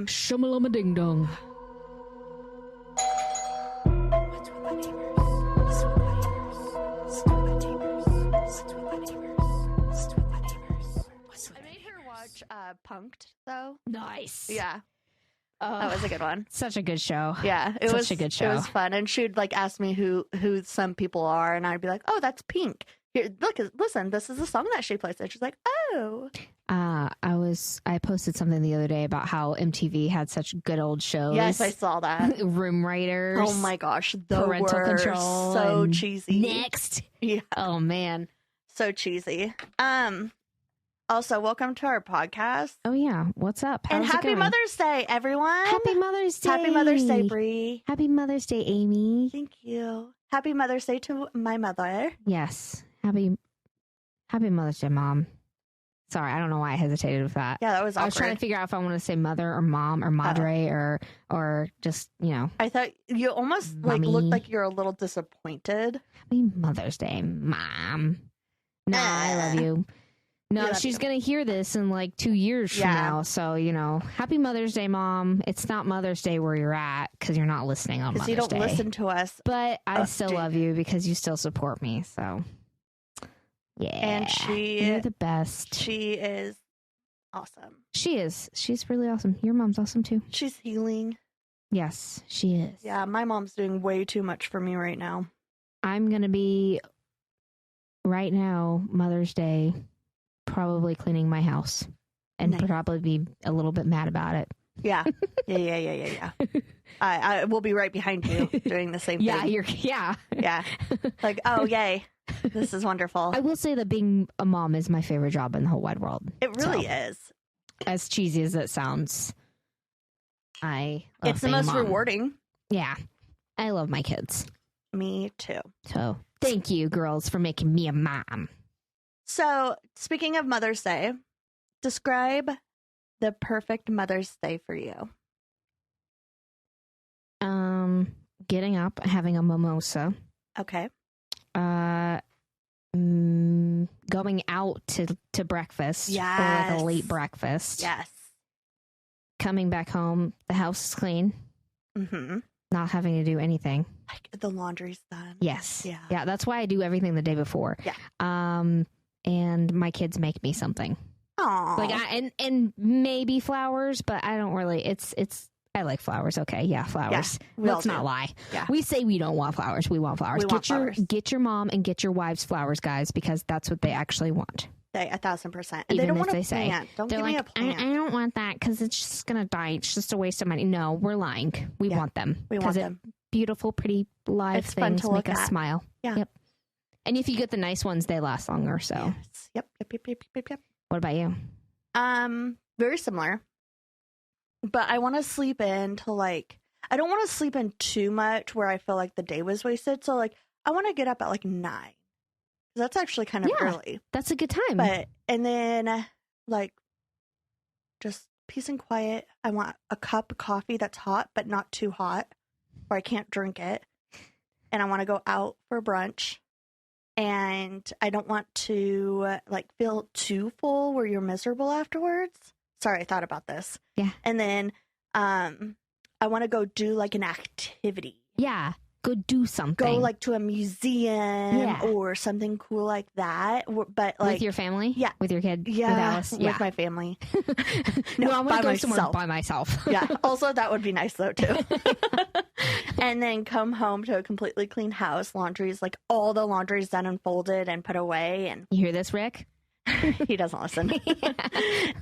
Shamalama ding dong. I made her watch Punk'd, though. Nice. Yeah. Oh, That was a good one. Such a good show. Yeah, it was a good show. It was fun, and she'd like ask me who some people are, and I'd be like, "Oh, that's Pink. Here, look, listen, this is a song that she plays." And she's like, "Oh." I posted something the other day about how MTV had such good old shows. Yes, I saw that. Room Raiders. Oh my gosh, the Parental were Control. so and cheesy. Next. Yeah, Oh man. so cheesy. Also, welcome to our podcast. Oh yeah. What's up? And How's it happy going? Mother's Day, everyone. Happy Mother's Day. Happy Mother's Day, Bree. Happy Mother's Day, Amy. Thank you. Happy Mother's Day to my mother. Yes. Happy Mother's Day, Mom. Sorry, I don't know why I hesitated with that. Yeah, that was awkward. I was trying to figure out if I want to say mother or mom or madre or just, I thought you almost Mommy. looked like you're a little disappointed. Happy Mother's Day, Mom. No, I love you. No, love she's you. going to hear this in like 2 years from now. So, happy Mother's Day, Mom. It's not Mother's Day where you're at because you're not listening on Mother's Because you don't Day. listen to us. But I still dude. love you because you still support me. So, yeah. And you're the best. She is awesome. She is. She's really awesome. Your mom's awesome too. She's healing. Yes, she is. Yeah, my mom's doing way too much for me right now. I'm going to be, right now, Mother's Day, probably cleaning my house and Nice. probably be a little bit mad about it. Yeah. Yeah. I will be right behind you doing the same Yeah, thing. yeah. Yeah. Like, oh, yay. This is wonderful. I will say that being a mom is my favorite job in the whole wide world. It really is. As cheesy as it sounds, I love It's the being a most mom. rewarding. Yeah. I love my kids. Me too. So thank you, girls, for making me a mom. So, speaking of Mother's Day, describe the perfect Mother's Day for you. Getting up, having a mimosa, Okay. going out to breakfast or like Yes. a late breakfast. Yes. Coming back home, the house is clean, Mm-hmm. not having to do anything. Like the laundry's done. Yes. Yeah. Yeah, that's why I do everything the day before. Yeah. And my kids make me something. Aww. Like and maybe flowers, but I don't really I like flowers. Okay, yeah, flowers. we all Let's not do. lie. Yeah. We say we don't want flowers. We want flowers. We want flowers. Get your mom and get your wives flowers, guys, because that's what they actually want. 1,000%. And they Even don't if want a they say- plant. Don't They're give like, me a plant. I don't want that because it's just gonna die. It's just a waste of money. No, we're lying. We Yeah, want them. we want 'Cause them. Beautiful, pretty live It's fun things to make look us at. smile. Yeah. Yep. And if you get the nice ones, they last longer. So, Yes. Yep. what about you? Very similar. But I want to sleep in to I don't want to sleep in too much where I feel like the day was wasted. So I want to get up at 9. 'Cause that's actually kind of Yeah. early. That's a good time. And then just peace and quiet. I want a cup of coffee that's hot, but not too hot, or I can't drink it. And I want to go out for brunch. And I don't want to feel too full where you're miserable afterwards. Sorry, I thought about this. Yeah. And then I want to go do an activity. Yeah. Go do something. Go to a museum Yeah. or something cool like that. But with your family? Yeah. With your kid? yeah, With Alice? Yeah. with my family. No, I want by to go somewhere myself. by myself. Yeah. Also, that would be nice though too. And then come home to a completely clean house. Laundry's all the laundry's done and folded and put away. And You hear this, Rick? he doesn't listen.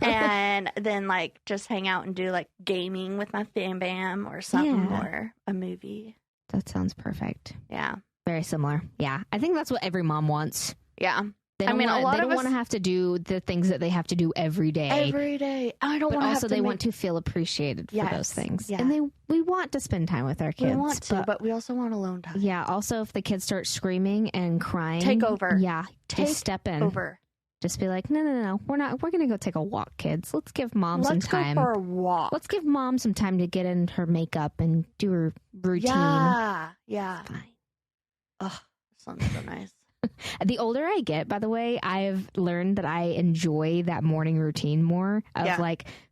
And then just hang out and do gaming with my fam bam or something Yeah. or a movie. That sounds perfect. Yeah. Very similar. Yeah. I think that's what every mom wants. Yeah. They I don't mean, a want, lot they of don't us- want to have to do the things that they have to do every day. Every day. I don't but want to also have to they make- want to feel appreciated for Yes. those things. Yeah. And we want to spend time with our kids. We want to, but we also want alone time. yeah, also if the kids start screaming and crying, Take over. Yeah, Take just step in. Over. Just be like, no. We're going to go take a walk, kids. Let's give mom Let's some time. go for a walk. Let's give mom some time to get in her makeup and do her routine. Yeah. Fine. Ugh, sounds so nice. The older I get, by the way, I've learned that I enjoy that morning routine more of Yeah.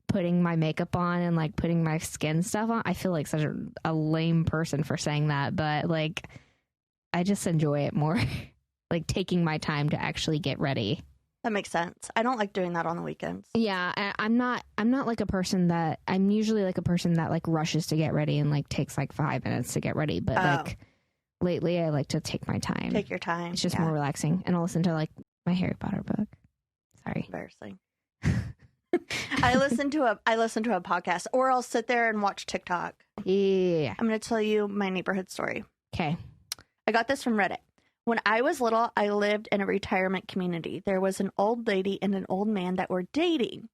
putting my makeup on and like putting my skin stuff on. I feel like such a lame person for saying that, but like I just enjoy it more. Like taking my time to actually get ready. That makes sense. I don't like doing that on the weekends. Yeah, I'm not like a person that, I'm usually like a person that like rushes to get ready and like takes like 5 minutes to get ready, but like lately I like to take my time. Take your time. It's just more relaxing, and I'll listen to like my Harry Potter book. Sorry. Embarrassing. I listen to a podcast, or I'll sit there and watch TikTok. Yeah. I'm going to tell you my neighborhood story. Okay. I got this from Reddit. When I was little, I lived in a retirement community. There was an old lady and an old man that were dating,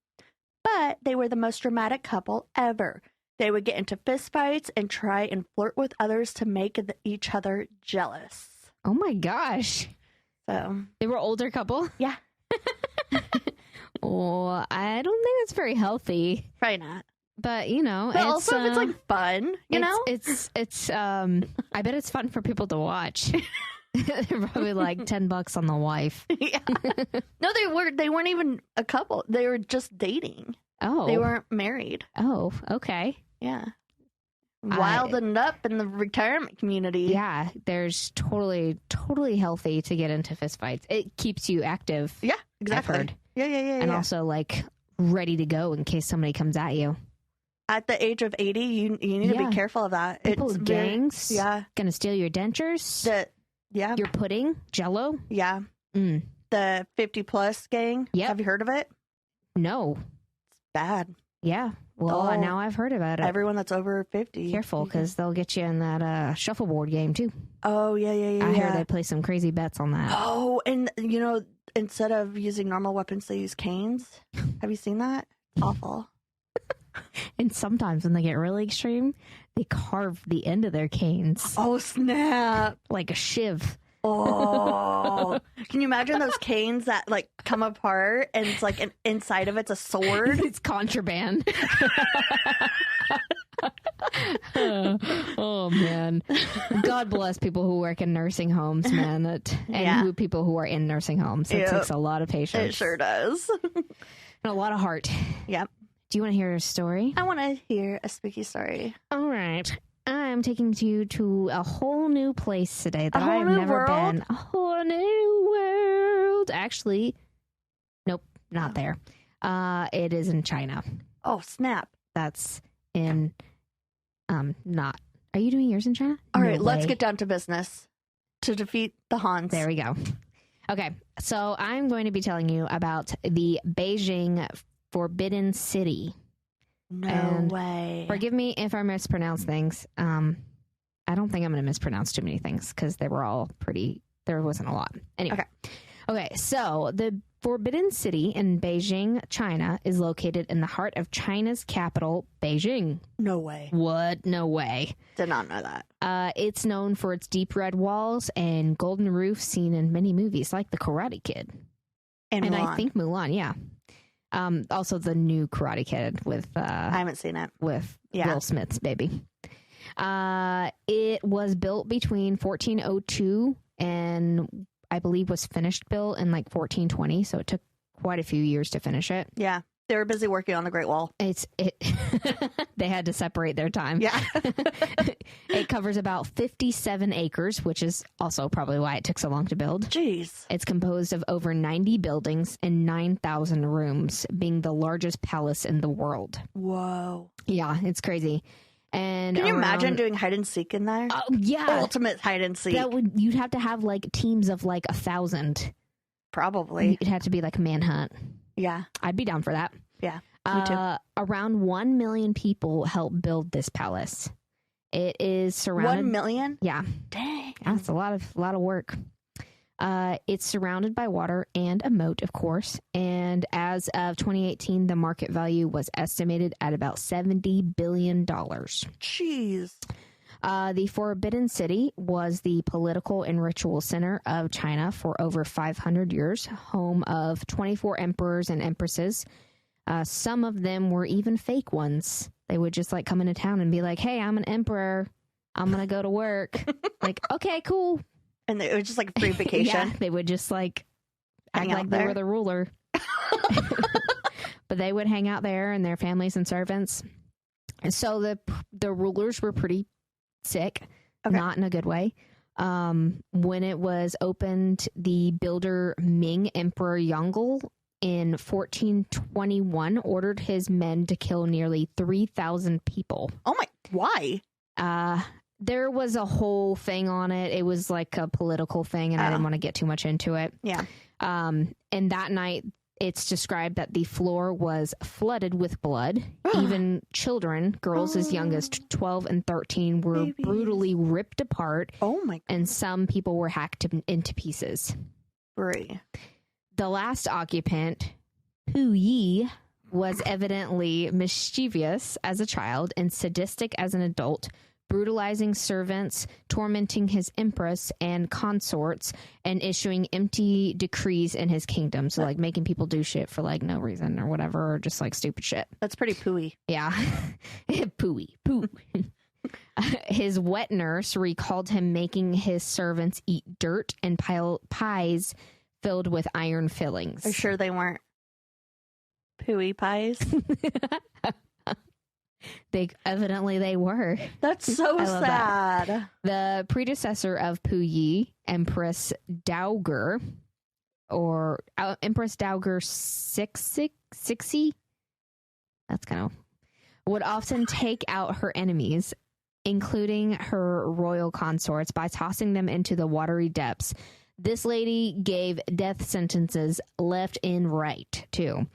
but they were the most dramatic couple ever. They would get into fistfights and try and flirt with others to make each other jealous. Oh my gosh. So they were older couple? Yeah. Well, I don't think that's very healthy. Probably not. But, you know, but also if it's like fun, you know? It's I bet it's fun for people to watch. They're probably like $10 on the wife. Yeah. No, they weren't even a couple. They were just dating. Oh. They weren't married. Oh, okay. Yeah. Wilding up in the retirement community. Yeah, there's totally healthy to get into fistfights. It keeps you active. Yeah, exactly. I've heard. Yeah. And also like ready to go in case somebody comes at you. At the age of 80, you need to be careful of that. People with gangs. Yeah. Gonna steal your dentures. Yeah. Your pudding, Jello. Yeah. The 50+ gang. Yeah. Have you heard of it? No. It's bad. Yeah. Well, now I've heard about it. Everyone that's over 50. Careful, because they'll get you in that shuffleboard game, too. Oh, yeah. I hear they play some crazy bets on that. Oh, and, you know, instead of using normal weapons, they use canes. Have you seen that? Awful. And sometimes when they get really extreme, they carve the end of their canes. Oh, snap. Like a shiv. Oh. Can you imagine those canes that like come apart and it's like inside of it's a sword? It's contraband. Oh man. God bless people who work in nursing homes, man. People who are in nursing homes. It takes a lot of patience. It sure does. And a lot of heart. Yep. Do you want to hear a story? I want to hear a spooky story. All right. I'm taking you to a whole new place today that I've never been. A whole new world. Actually, nope, not there. It is in China. Oh, snap. That's in, not. Are you doing yours in China? All right, let's get down to business to defeat the Hans. There we go. Okay, so I'm going to be telling you about the Beijing Forbidden City. No way. Forgive me if I mispronounce things. I don't think I'm going to mispronounce too many things because they were all there wasn't a lot. Anyway. Okay, so the Forbidden City in Beijing, China is located in the heart of China's capital, Beijing. No way. What? No way. Did not know that. It's known for its deep red walls and golden roofs seen in many movies like The Karate Kid. And Mulan. I think Mulan, yeah. Also the new Karate Kid with I haven't seen it. With Will Smith's baby. It was built between 1402 and I believe was finished built in like 1420, so it took quite a few years to finish it. Yeah. They were busy working on the Great Wall. They had to separate their time. Yeah. It covers about 57 acres, which is also probably why it took so long to build. Jeez. It's composed of over 90 buildings and 9,000 rooms, being the largest palace in the world. Whoa. Yeah, it's crazy. And can you imagine doing hide and seek in there? Oh, yeah. Ultimate hide and seek. You'd have to have like teams of like 1,000. Probably. It'd have to be like a manhunt. Yeah. I'd be down for that. Yeah. Me too. Around 1 million people helped build this palace. It is surrounded. 1 million? Yeah. Dang. That's a lot of work. It's surrounded by water and a moat, of course. And as of 2018, the market value was estimated at about $70 billion. Jeez. The Forbidden City was the political and ritual center of China for over 500 years, home of 24 emperors and empresses. Some of them were even fake ones. They would just like come into town and be like, hey, I'm an emperor. I'm going to go to work. Like, okay, cool. And it was just like a free vacation. Yeah, they would just like act Hang like they were the ruler. but they would hang out there and their families and servants. And so the rulers were pretty sick, not in a good way. When it was opened, the builder Ming Emperor Yongle in 1421 ordered his men to kill nearly 3,000 people. Oh my, why? There was a whole thing on it. It was like a political thing, and I didn't want to get too much into it. Yeah. And that night, it's described that the floor was flooded with blood. Even children, girls as young as 12 and 13, were brutally ripped apart. Oh my God. And some people were hacked into pieces. Brie. The last occupant, Pu Yi, was evidently mischievous as a child and sadistic as an adult, brutalizing servants, tormenting his empress and consorts, and issuing empty decrees in his kingdom. So, like, making people do shit for, like, no reason or whatever, or just, like, stupid shit. That's pretty pooey. Yeah. Pooey. Poo. His wet nurse recalled him making his servants eat dirt and pies filled with iron fillings. Are you sure they weren't pooey pies? They were. That's so sad. That. The predecessor of Pu Yi, Empress Dowager, or Empress Dowager Sixi, that's kind of, would often take out her enemies, including her royal consorts, by tossing them into the watery depths. This lady gave death sentences left and right, too.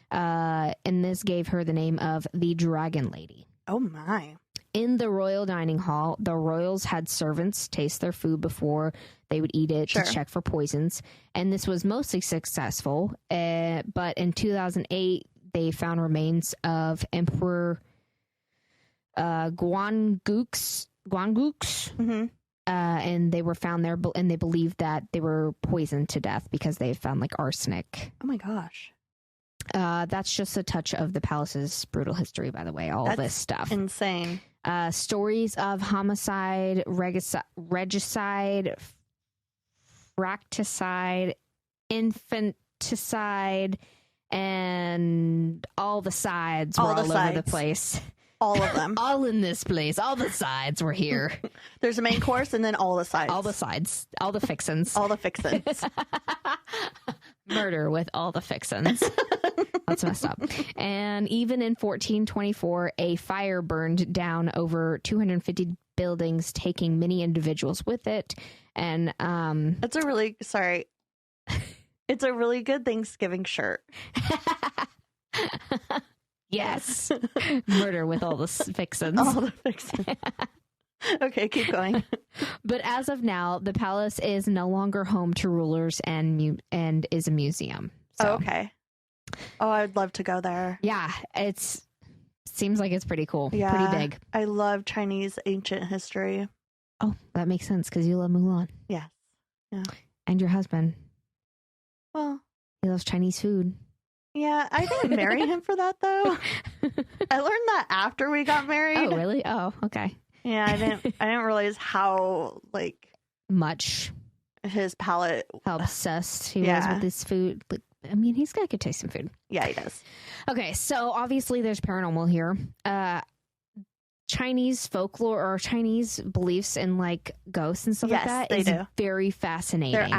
And this gave her the name of the Dragon Lady. Oh, my. In the royal dining hall, the royals had servants taste their food before they would eat it to check for poisons. And this was mostly successful. But in 2008, they found remains of Emperor Guangux. Mm-hmm. And they were found there, and they believed that they were poisoned to death because they found, like, arsenic. Oh, my gosh. That's just a touch of the palace's brutal history, by the way, all this stuff. Insane. Stories of homicide, regicide, fracticide, infanticide, and all the sides were all over the place. All of them. All in this place. All the sides were here. There's a main course and then all the sides. All the sides. All the fixins. All the fixins. Murder with all the fixins. That's messed up. And even in 1424, a fire burned down over 250 buildings, taking many individuals with it. And it's a really good Thanksgiving shirt. Yes. Murder with all the fixins. All the fixins. Okay, keep going. But as of now, the palace is no longer home to rulers and is a museum. So, okay. Oh, I'd love to go there. Yeah, seems like it's pretty cool. Yeah, pretty big. I love Chinese ancient history. Oh, that makes sense because you love Mulan. Yes. Yeah. And your husband. Well, he loves Chinese food. Yeah, I didn't marry him for that, though. I learned that after we got married. Oh, really? Oh, okay. Yeah, I didn't realize how, like, much his palate, how obsessed he was with this food. But, I mean, he's got good taste in food. Yeah, he does. Okay, so obviously there's paranormal here. Chinese folklore or Chinese beliefs in, like, ghosts and stuff like that is very fascinating. They're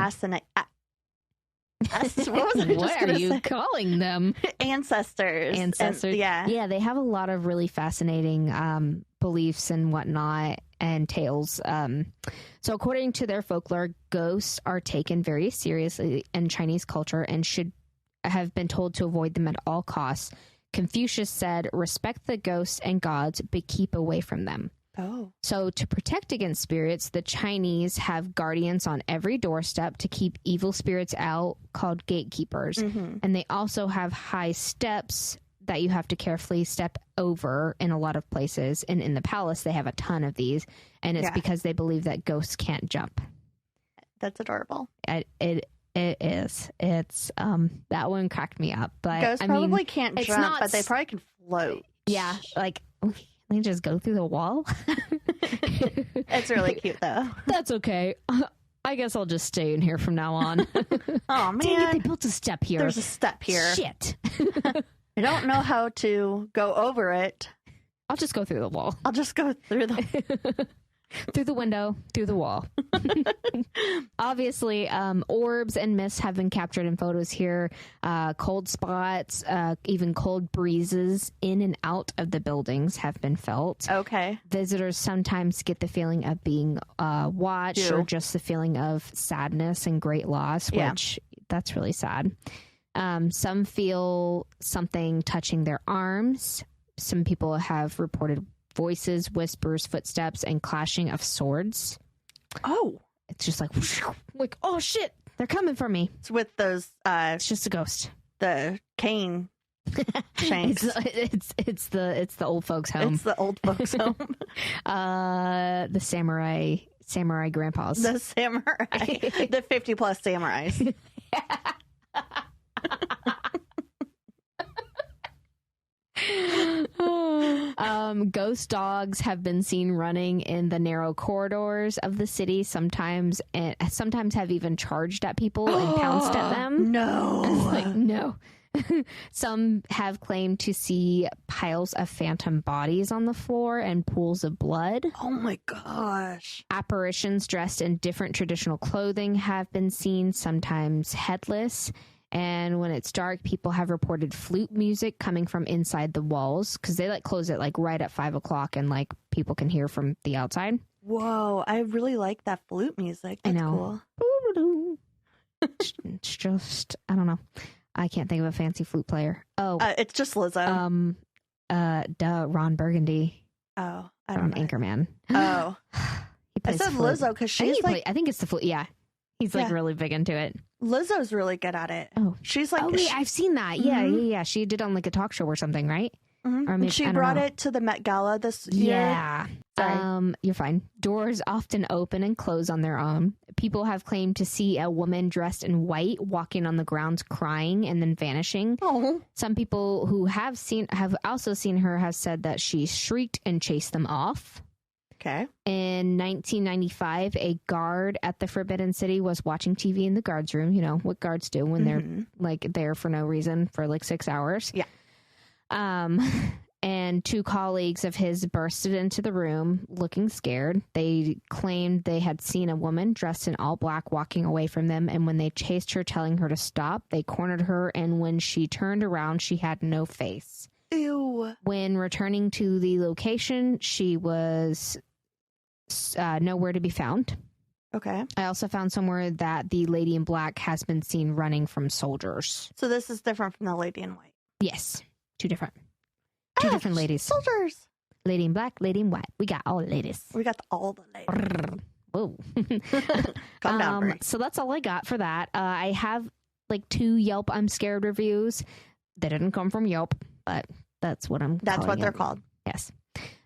what are you calling them? Ancestors. Yeah, they have a lot of really fascinating beliefs and whatnot and tales. So according to their folklore, ghosts are taken very seriously in Chinese culture and should have been told to avoid them at all costs. Confucius said, respect the ghosts and gods, but keep away from them. Oh. So to protect against spirits, the Chinese have guardians on every doorstep to keep evil spirits out, called gatekeepers. Mm-hmm. And they also have high steps that you have to carefully step over in a lot of places. And in the palace, they have a ton of these. And it's because they believe that ghosts can't jump. That's adorable. It is. It's that one cracked me up. But ghosts probably can't jump, but they probably can float. Yeah, like they just go through the wall. It's really cute, though. That's okay. I guess I'll just stay in here from now on. Oh, man. Dang it, they built a step here. There's a step here. Shit. I don't know how to go over it. I'll just go through the wall. I'll just go through the through the window, through the wall. Obviously, orbs and mists have been captured in photos here. Cold spots, even cold breezes in and out of the buildings have been felt. Okay. Visitors sometimes get the feeling of being watched or just the feeling of sadness and great loss, which that's really sad. Some feel something touching their arms. Some people have reported voices, whispers, footsteps, and clashing of swords. Oh. It's just like, oh shit, they're coming for me. It's with those, it's just a ghost. The cane shanks. it's the old folks' home. It's the old folks' home. The samurai grandpas. The samurai. The 50 plus samurais. Ghost dogs have been seen running in the narrow corridors of the city, sometimes have even charged at people and pounced at them. No. Like, no. Some have claimed to see piles of phantom bodies on the floor and pools of blood. Oh my gosh. Apparitions dressed in different traditional clothing have been seen, sometimes headless. And when it's dark, people have reported flute music coming from inside the walls because they close it right at 5 o'clock and people can hear from the outside. Whoa, I really like that flute music. That's I know. Cool. It's just, I don't know. I can't think of a fancy flute player. Oh, it's just Lizzo. Ron Burgundy. Oh, I from don't know. Anchorman. Oh, he I said flute. Lizzo because she's I think it's the flute. Yeah, he's really big into it. Lizzo's really good at it. Oh, she's like, I've seen that. Mm-hmm. Yeah. She did on a talk show or something, right? Mm-hmm. Or maybe, she brought it to the Met Gala this year. Yeah. Sorry. You're fine. Doors often open and close on their own. People have claimed to see a woman dressed in white walking on the grounds crying and then vanishing. Oh. Some people who have also seen her have said that she shrieked and chased them off. Okay. In 1995, a guard at the Forbidden City was watching TV in the guards room. You know what guards do when they're there for no reason for 6 hours. Yeah. And two colleagues of his bursted into the room looking scared. They claimed they had seen a woman dressed in all black walking away from them. And when they chased her, telling her to stop, they cornered her. And when she turned around, she had no face. Ew. When returning to the location, she was nowhere to be found. Okay. I also found somewhere that the lady in black has been seen running from soldiers. So this is different from the lady in white. Yes. Two different ladies. Soldiers. Lady in black, lady in white. We got all the ladies. We got all the ladies. Whoa. Calm down, Brie. So that's all I got for that. I have 2 Yelp I'm Scared reviews. They didn't come from Yelp, but that's what That's what they're it. called. Yes.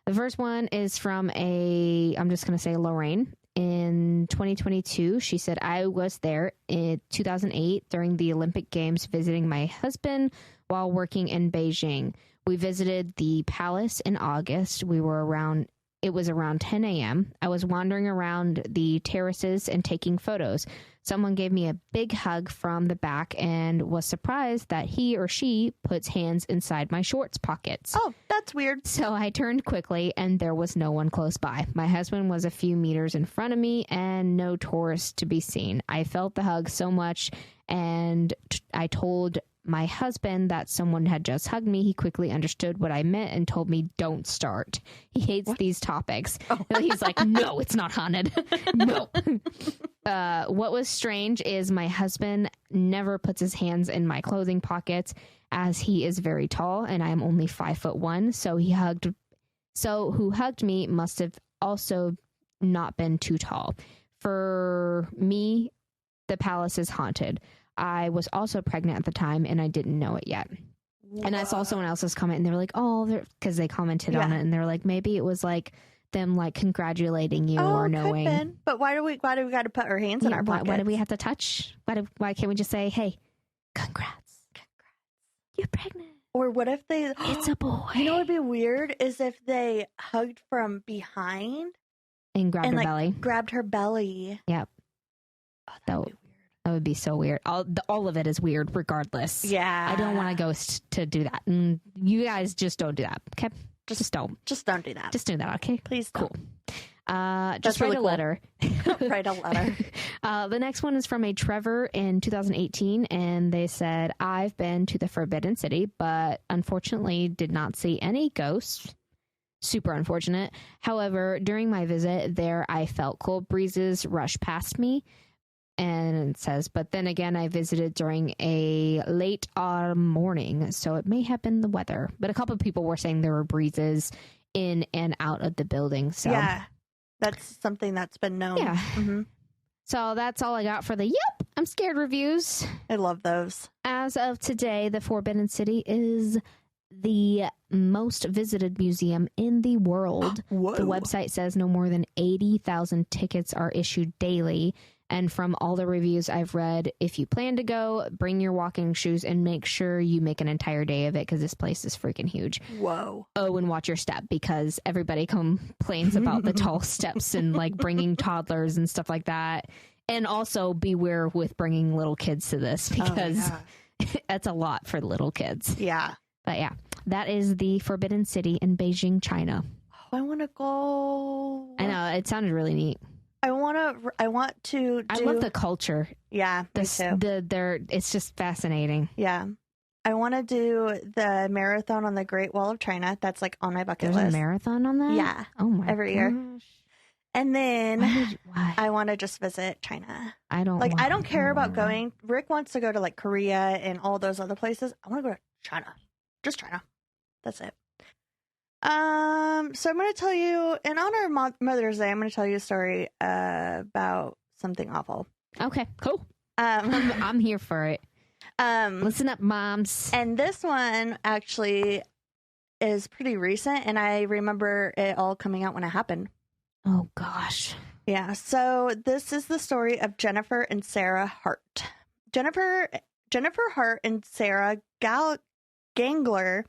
The first one is from I'm just going to say Lorraine. In 2022, she said, I was there in 2008 during the Olympic Games visiting my husband while working in Beijing. We visited the palace in August. It was around 10 a.m. I was wandering around the terraces and taking photos. Someone gave me a big hug from the back and was surprised that he or she puts hands inside my shorts pockets. Oh, that's weird. So I turned quickly and there was no one close by. My husband was a few meters in front of me and no tourists to be seen. I felt the hug so much and I told my husband that someone had just hugged me. He quickly understood what I meant and told me, don't start. He hates these topics. Oh. He's like, no, it's not haunted. No. What was strange is my husband never puts his hands in my clothing pockets as he is very tall and I am only 5'1". So who hugged me must have also not been too tall. For me, the palace is haunted. I was also pregnant at the time and I didn't know it yet. Whoa. And I saw someone else's comment and they were like, because they commented on it and they're like, maybe it was them congratulating you or knowing. Been. But why do we got to put our hands in our pockets? Why do we have to touch? Why can't we just say, hey, congrats. You're pregnant. Or what if they... It's a boy. You know what would be weird is if they hugged from behind. And grabbed her belly. Grabbed her belly. Yep. Oh, that would be weird. That would be so weird. All of it is weird regardless. Yeah. I don't want a ghost to do that. And you guys just don't do that. Okay? Just don't. Just don't do that. Just do that, okay? Please don't. Cool. Just write really a cool. letter. Write a letter. The next one is from a Trevor in 2018, and they said, I've been to the Forbidden City, but unfortunately did not see any ghosts. Super unfortunate. However, during my visit there, I felt cold breezes rush past me. And it says, but then again, I visited during a late autumn morning, so it may have been the weather. But a couple of people were saying there were breezes in and out of the building. So yeah, that's something that's been known. Yeah. Mm-hmm. So that's all I got for the Yep, I'm Scared reviews. I love those. As of today, the Forbidden City is the most visited museum in the world. Whoa. The website says no more than 80,000 tickets are issued daily. And from all the reviews I've read, if you plan to go, bring your walking shoes and make sure you make an entire day of it because this place is freaking huge. Whoa. Oh, and watch your step because everybody complains about the tall steps and like bringing toddlers and stuff like that. And also beware with bringing little kids to this because that's a lot for little kids. Yeah. But yeah, that is the Forbidden City in Beijing, China. Oh, I want to go. I know, it sounded really neat. I want to. I love the culture. Yeah, me too. It's just fascinating. Yeah. I want to do the marathon on the Great Wall of China. That's like on my bucket There's list. a marathon on that? Yeah. Oh my every gosh. year. And then Why? I want to just visit China. I don't Like, want I don't care about to. going. Rick wants to go to like Korea and all those other places. I want to go to China. Just China. That's it. So I'm going to tell you, in honor of Mother's Day, I'm going to tell you a story about something awful. Okay, cool. Um, I'm here for it. Listen up, moms. And this one actually is pretty recent, and I remember it all coming out when it happened. Oh gosh. Yeah. So this is the story of Jennifer and Sarah Hart. Jennifer Hart and Sarah Gangler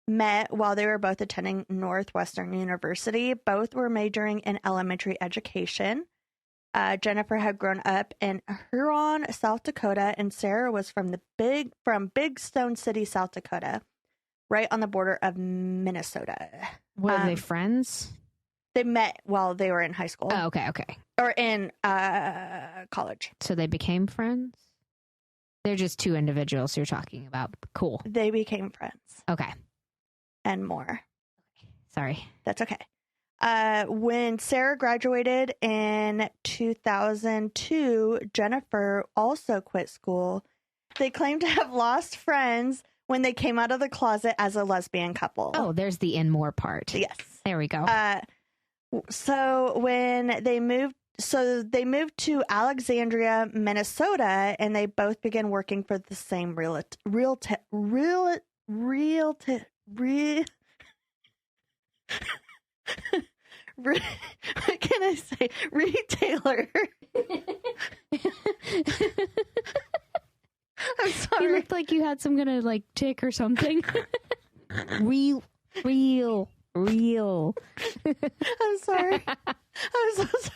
met while they were both attending Northwestern University. Both were majoring in elementary education. Jennifer had grown up in Huron, South Dakota, and Sarah was from Big Stone City, South Dakota, right on the border of Minnesota. Were they friends? They met while they were in high school. Oh, okay. Or in college. So they became friends? They're just two individuals you're talking about. Cool. They became friends. Okay. And more. Sorry. That's okay. When Sarah graduated in 2002, Jennifer also quit school. They claim to have lost friends when they came out of the closet as a lesbian couple. Oh, there's the in more part. Yes. There we go. So when they moved to Alexandria, Minnesota, and they both began working for the same what can I say? Retailer. I'm sorry. You looked like you had some kind of like tick or something. real. I'm sorry. I'm so sorry.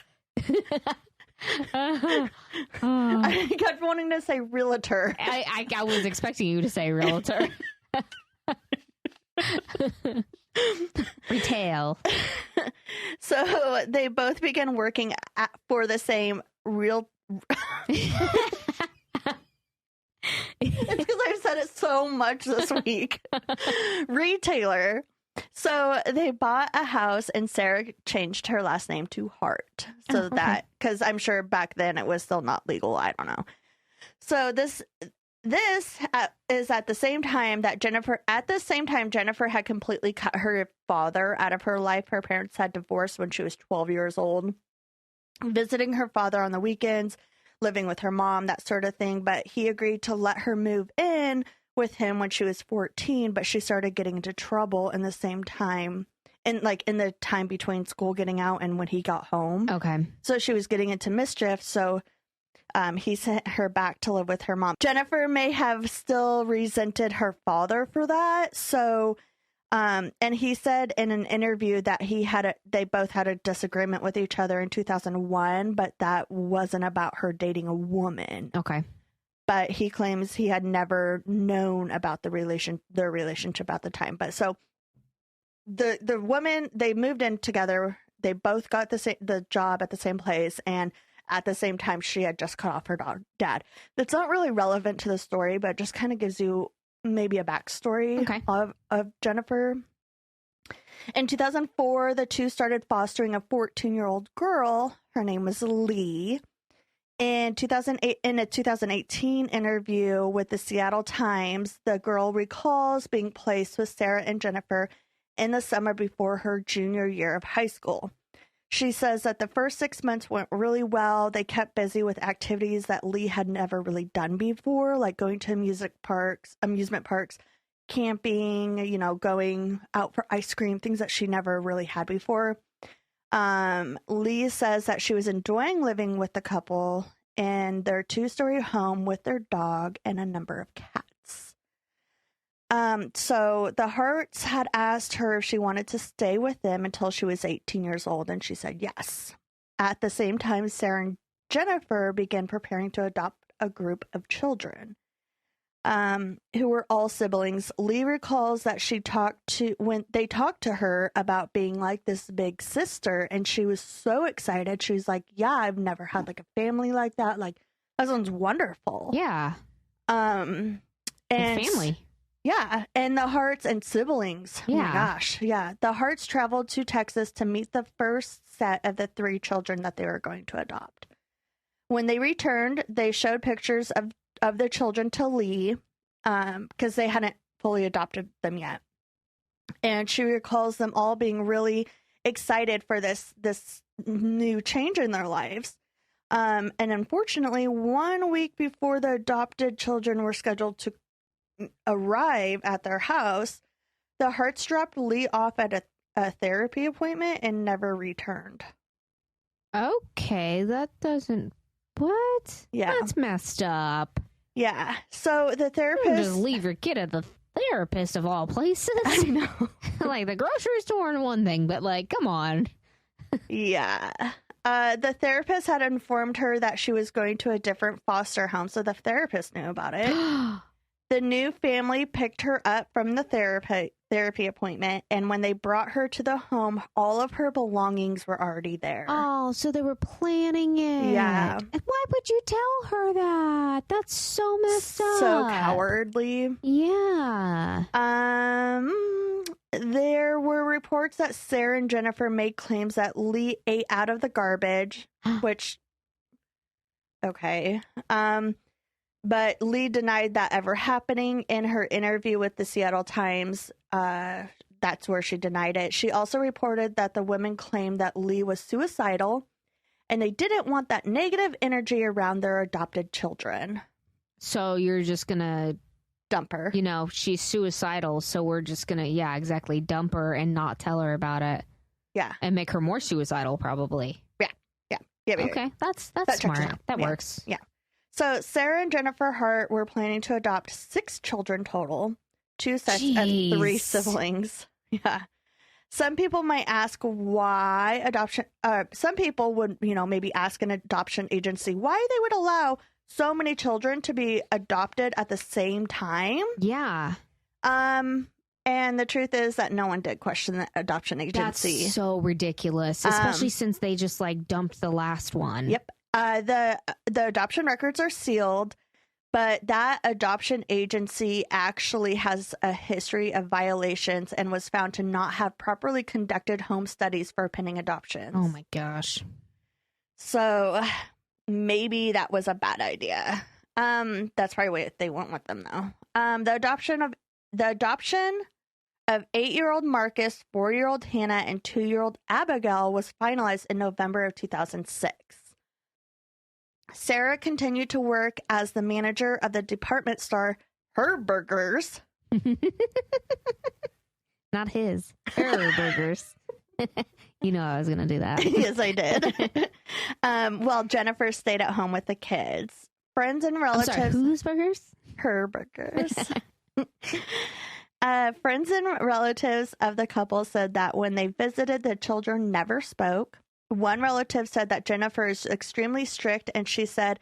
I kept wanting to say realtor. I was expecting you to say realtor. Retail. So they both began working for the same It's because I've said it so much this week. Retailer. So they bought a house and Sarah changed her last name to Hart. So that, because I'm sure back then it was still not legal. I don't know. So this is at the same time that Jennifer had completely cut her father out of her life. Her parents had divorced when she was 12 years old, visiting her father on the weekends, living with her mom, that sort of thing. But he agreed to let her move in with him when she was 14, but she started getting into trouble in the same time, in the time between school getting out and when he got home. Okay. So she was getting into mischief. So he sent her back to live with her mom. Jennifer may have still resented her father for that. So And he said in an interview that they both had a disagreement with each other in 2001, but that wasn't about her dating a woman. Okay. But he claims he had never known about their relationship at the time. But so the woman, they moved in together. They both got the job at the same place, and at the same time, she had just cut off her dad. That's not really relevant to the story, but just kind of gives you maybe a backstory of Jennifer. In 2004, the two started fostering a 14-year-old girl. Her name was Lee. In a 2018 interview with the Seattle Times, the girl recalls being placed with Sarah and Jennifer in the summer before her junior year of high school. She says that the first 6 months went really well. They kept busy with activities that Lee had never really done before, like going to amusement parks, camping, going out for ice cream, things that she never really had before. Lee says that she was enjoying living with the couple in their 2-story home with their dog and a number of cats. So the Harts had asked her if she wanted to stay with them until she was 18 years old, and she said yes. At the same time, Sarah and Jennifer began preparing to adopt a group of children, who were all siblings. Lee recalls that when they talked to her about being like this big sister, and she was so excited. She was like, yeah, I've never had like a family like that. Like, that sounds wonderful. Yeah. And family. Yeah. And the Harts and siblings. Yeah. Oh my gosh. Yeah. The Harts traveled to Texas to meet the first set of the 3 children that they were going to adopt. When they returned, they showed pictures of their children to Lee, because they hadn't fully adopted them yet. And she recalls them all being really excited for this new change in their lives. And unfortunately, 1 week before the adopted children were scheduled to arrive at their house, the Harts dropped Lee off at a therapy appointment and never returned. Okay, that doesn't... What? Yeah. That's messed up. Yeah. So the therapist... You just leave your kid at the therapist of all places. I know. Like, the grocery store and one thing, but, like, come on. Yeah. The therapist had informed her that she was going to a different foster home, so the therapist knew about it. The new family picked her up from the therapy appointment, and when they brought her to the home, all of her belongings were already there. Oh, so they were planning it. Yeah. And why would you tell her that? That's so messed up. So cowardly. Yeah. There were reports that Sarah and Jennifer made claims that Lee ate out of the garbage, which, okay. But Lee denied that ever happening in her interview with the Seattle Times. That's where she denied it. She also reported that the women claimed that Lee was suicidal, and they didn't want that negative energy around their adopted children. So you're just going to... dump her. You know, she's suicidal, so we're just going to, yeah, exactly, dump her and not tell her about it. Yeah. And make her more suicidal, probably. Yeah. Okay, that's smart. That works. Yeah. So Sarah and Jennifer Hart were planning to adopt 6 children total, 2 sets and 3 siblings. Yeah. Some people might ask why adoption, some people would, maybe ask an adoption agency why they would allow so many children to be adopted at the same time. Yeah. And the truth is that no one did question the adoption agency. That's so ridiculous, especially since they just dumped the last one. Yep. The adoption records are sealed, but that adoption agency actually has a history of violations and was found to not have properly conducted home studies for pending adoptions. Oh my gosh. So maybe that was a bad idea. That's probably why they went with them though. The adoption of 8-year-old Marcus, 4-year-old Hannah, and 2-year-old Abigail was finalized in November of 2006. Sarah continued to work as the manager of the department store Her Burgers. Not his. Her Burgers. You know I was going to do that. Yes, I did. While Jennifer stayed at home with the kids. Friends and relatives. I'm sorry, whose burgers? Her Burgers. Friends and relatives of the couple said that when they visited, the children never spoke. One relative said that Jennifer is extremely strict, and she said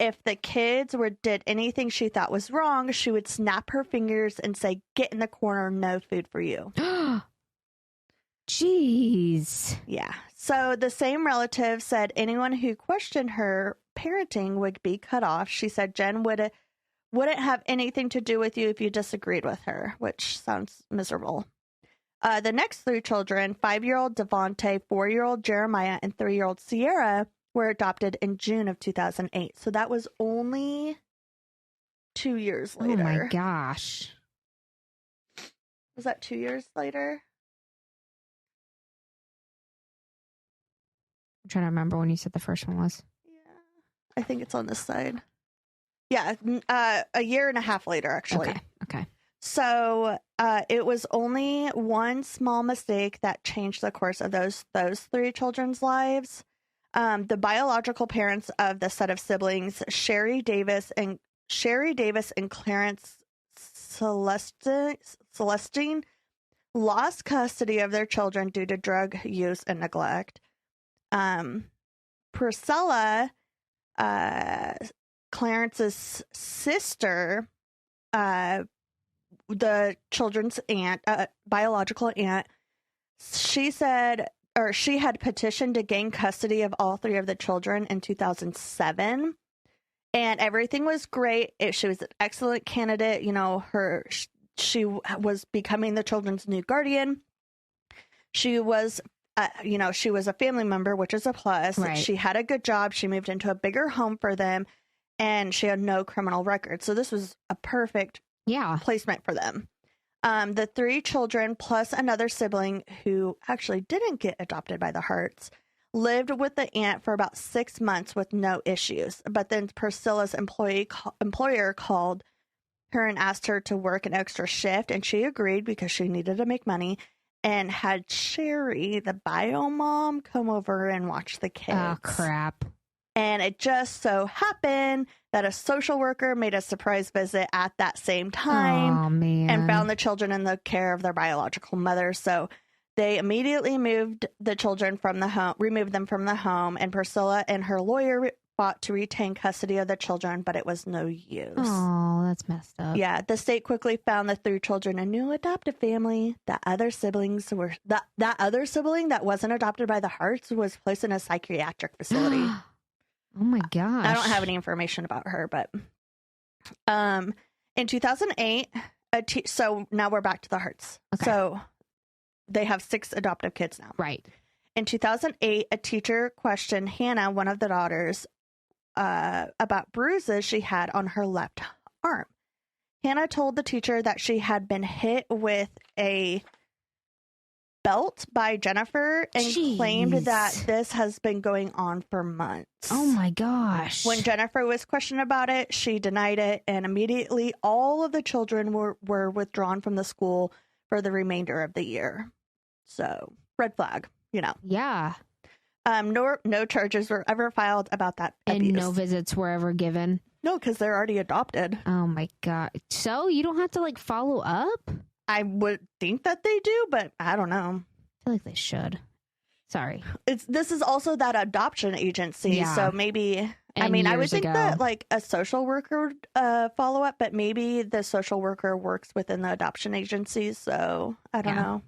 if the kids did anything she thought was wrong, she would snap her fingers and say, "Get in the corner, no food for you." Jeez. Yeah. So the same relative said anyone who questioned her parenting would be cut off. She said Jen wouldn't have anything to do with you if you disagreed with her, which sounds miserable. The next three children, 5-year-old Devontae, 4-year-old Jeremiah, and 3-year-old Sierra, were adopted in June of 2008. So that was only 2 years later. Oh my gosh. Was that 2 years later? I'm trying to remember when you said the first one was. Yeah. I think it's on this side. Yeah, a year and a half later, actually. Okay. So it was only one small mistake that changed the course of those three children's lives. The biological parents of the set of siblings, Sherry Davis and Clarence Celestine, lost custody of their children due to drug use and neglect. Priscilla, Clarence's sister, the children's aunt, biological aunt, she said, or she had petitioned to gain custody of all three of the children in 2007, and everything was great. She was an excellent candidate. You know, she was becoming the children's new guardian. She was, she was a family member, which is a plus. Right. She had a good job. She moved into a bigger home for them, and she had no criminal record. So this was a perfect placement for them. The three children plus another sibling who actually didn't get adopted by the Harts lived with the aunt for about 6 months with no issues. But then Priscilla's employer called her and asked her to work an extra shift, and she agreed because she needed to make money, and had Sherry, the bio mom, come over and watch the kids. Oh, crap. And it just so happened that a social worker made a surprise visit at that same time and found the children in the care of their biological mother. So they immediately removed them from the home, and Priscilla and her lawyer fought to retain custody of the children, but it was no use. Oh, that's messed up. Yeah, the state quickly found the three children a new adoptive family. That other sibling that wasn't adopted by the Harts was placed in a psychiatric facility. Oh my gosh. I don't have any information about her, but in 2008, so now we're back to the Harts. Okay. So they have 6 adoptive kids now. Right. In 2008, a teacher questioned Hannah, one of the daughters, about bruises she had on her left arm. Hannah told the teacher that she had been hit with a belt by Jennifer and claimed that this has been going on for months. Oh my gosh. When Jennifer was questioned about it, she denied it, and immediately all of the children were withdrawn from the school for the remainder of the year. So, red flag, Yeah. No charges were ever filed about that abuse. And no visits were ever given? No, because they're already adopted. Oh my God. So you don't have to follow up? I would think that they do, but I don't know. I feel like they should. Sorry. This is also that adoption agency, so maybe... I would think that a social worker would follow up, but maybe the social worker works within the adoption agency, so I don't know.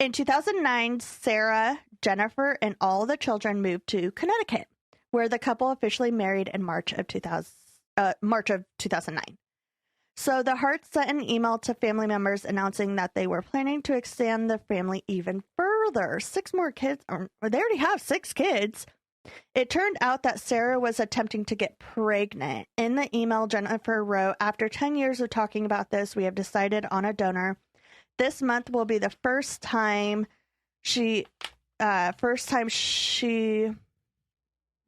In 2009, Sarah, Jennifer, and all the children moved to Connecticut, where the couple officially married in March of 2009. So the Harts sent an email to family members announcing that they were planning to extend the family even further. 6 more kids, or they already have 6 kids. It turned out that Sarah was attempting to get pregnant. In the email, Jennifer wrote, "After 10 years of talking about this, we have decided on a donor. This month will be the first time she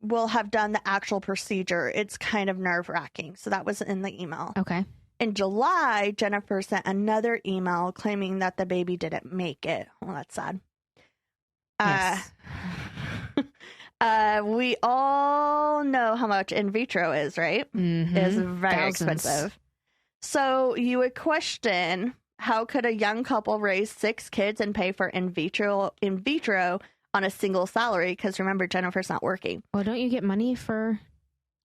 will have done the actual procedure. It's kind of nerve-wracking." So that was in the email. Okay. In July, Jennifer sent another email claiming that the baby didn't make it. Well, that's sad. Yes. We all know how much in vitro is, right? Mm-hmm. It's very expensive. So you would question how could a young couple raise 6 kids and pay for in vitro on a single salary? Because remember, Jennifer's not working. Well, don't you get money for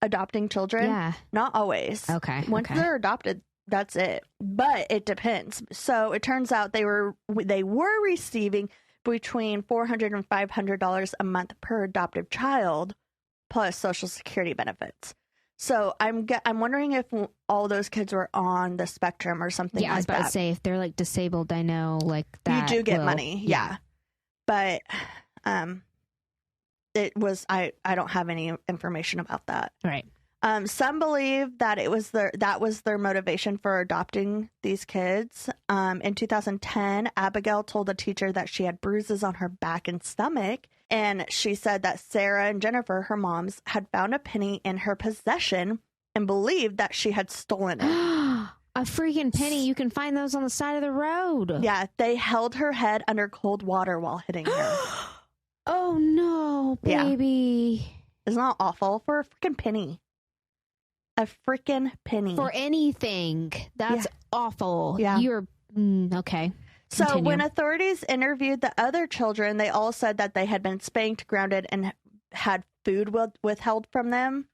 adopting children? Yeah. Not always. Okay. Once they're adopted, that's it. But it depends. So it turns out they were receiving between $400 and $500 a month per adoptive child, plus Social Security benefits. So I'm wondering if all those kids were on the spectrum or something like that. Yeah, I was about to say, if they're like disabled, I know like that. You do get money, yeah. But it was I don't have any information about that. Right. Some believe that that was their motivation for adopting these kids. In 2010, Abigail told a teacher that she had bruises on her back and stomach, and she said that Sarah and Jennifer, her moms, had found a penny in her possession and believed that she had stolen it. A freaking penny! You can find those on the side of the road. Yeah, they held her head under cold water while hitting her. Oh no, baby! Yeah. Isn't that awful for a freaking penny? A freaking penny. For anything. That's awful. Yeah. You're okay. So Continue. When authorities interviewed the other children, they all said that they had been spanked, grounded, and had food withheld from them.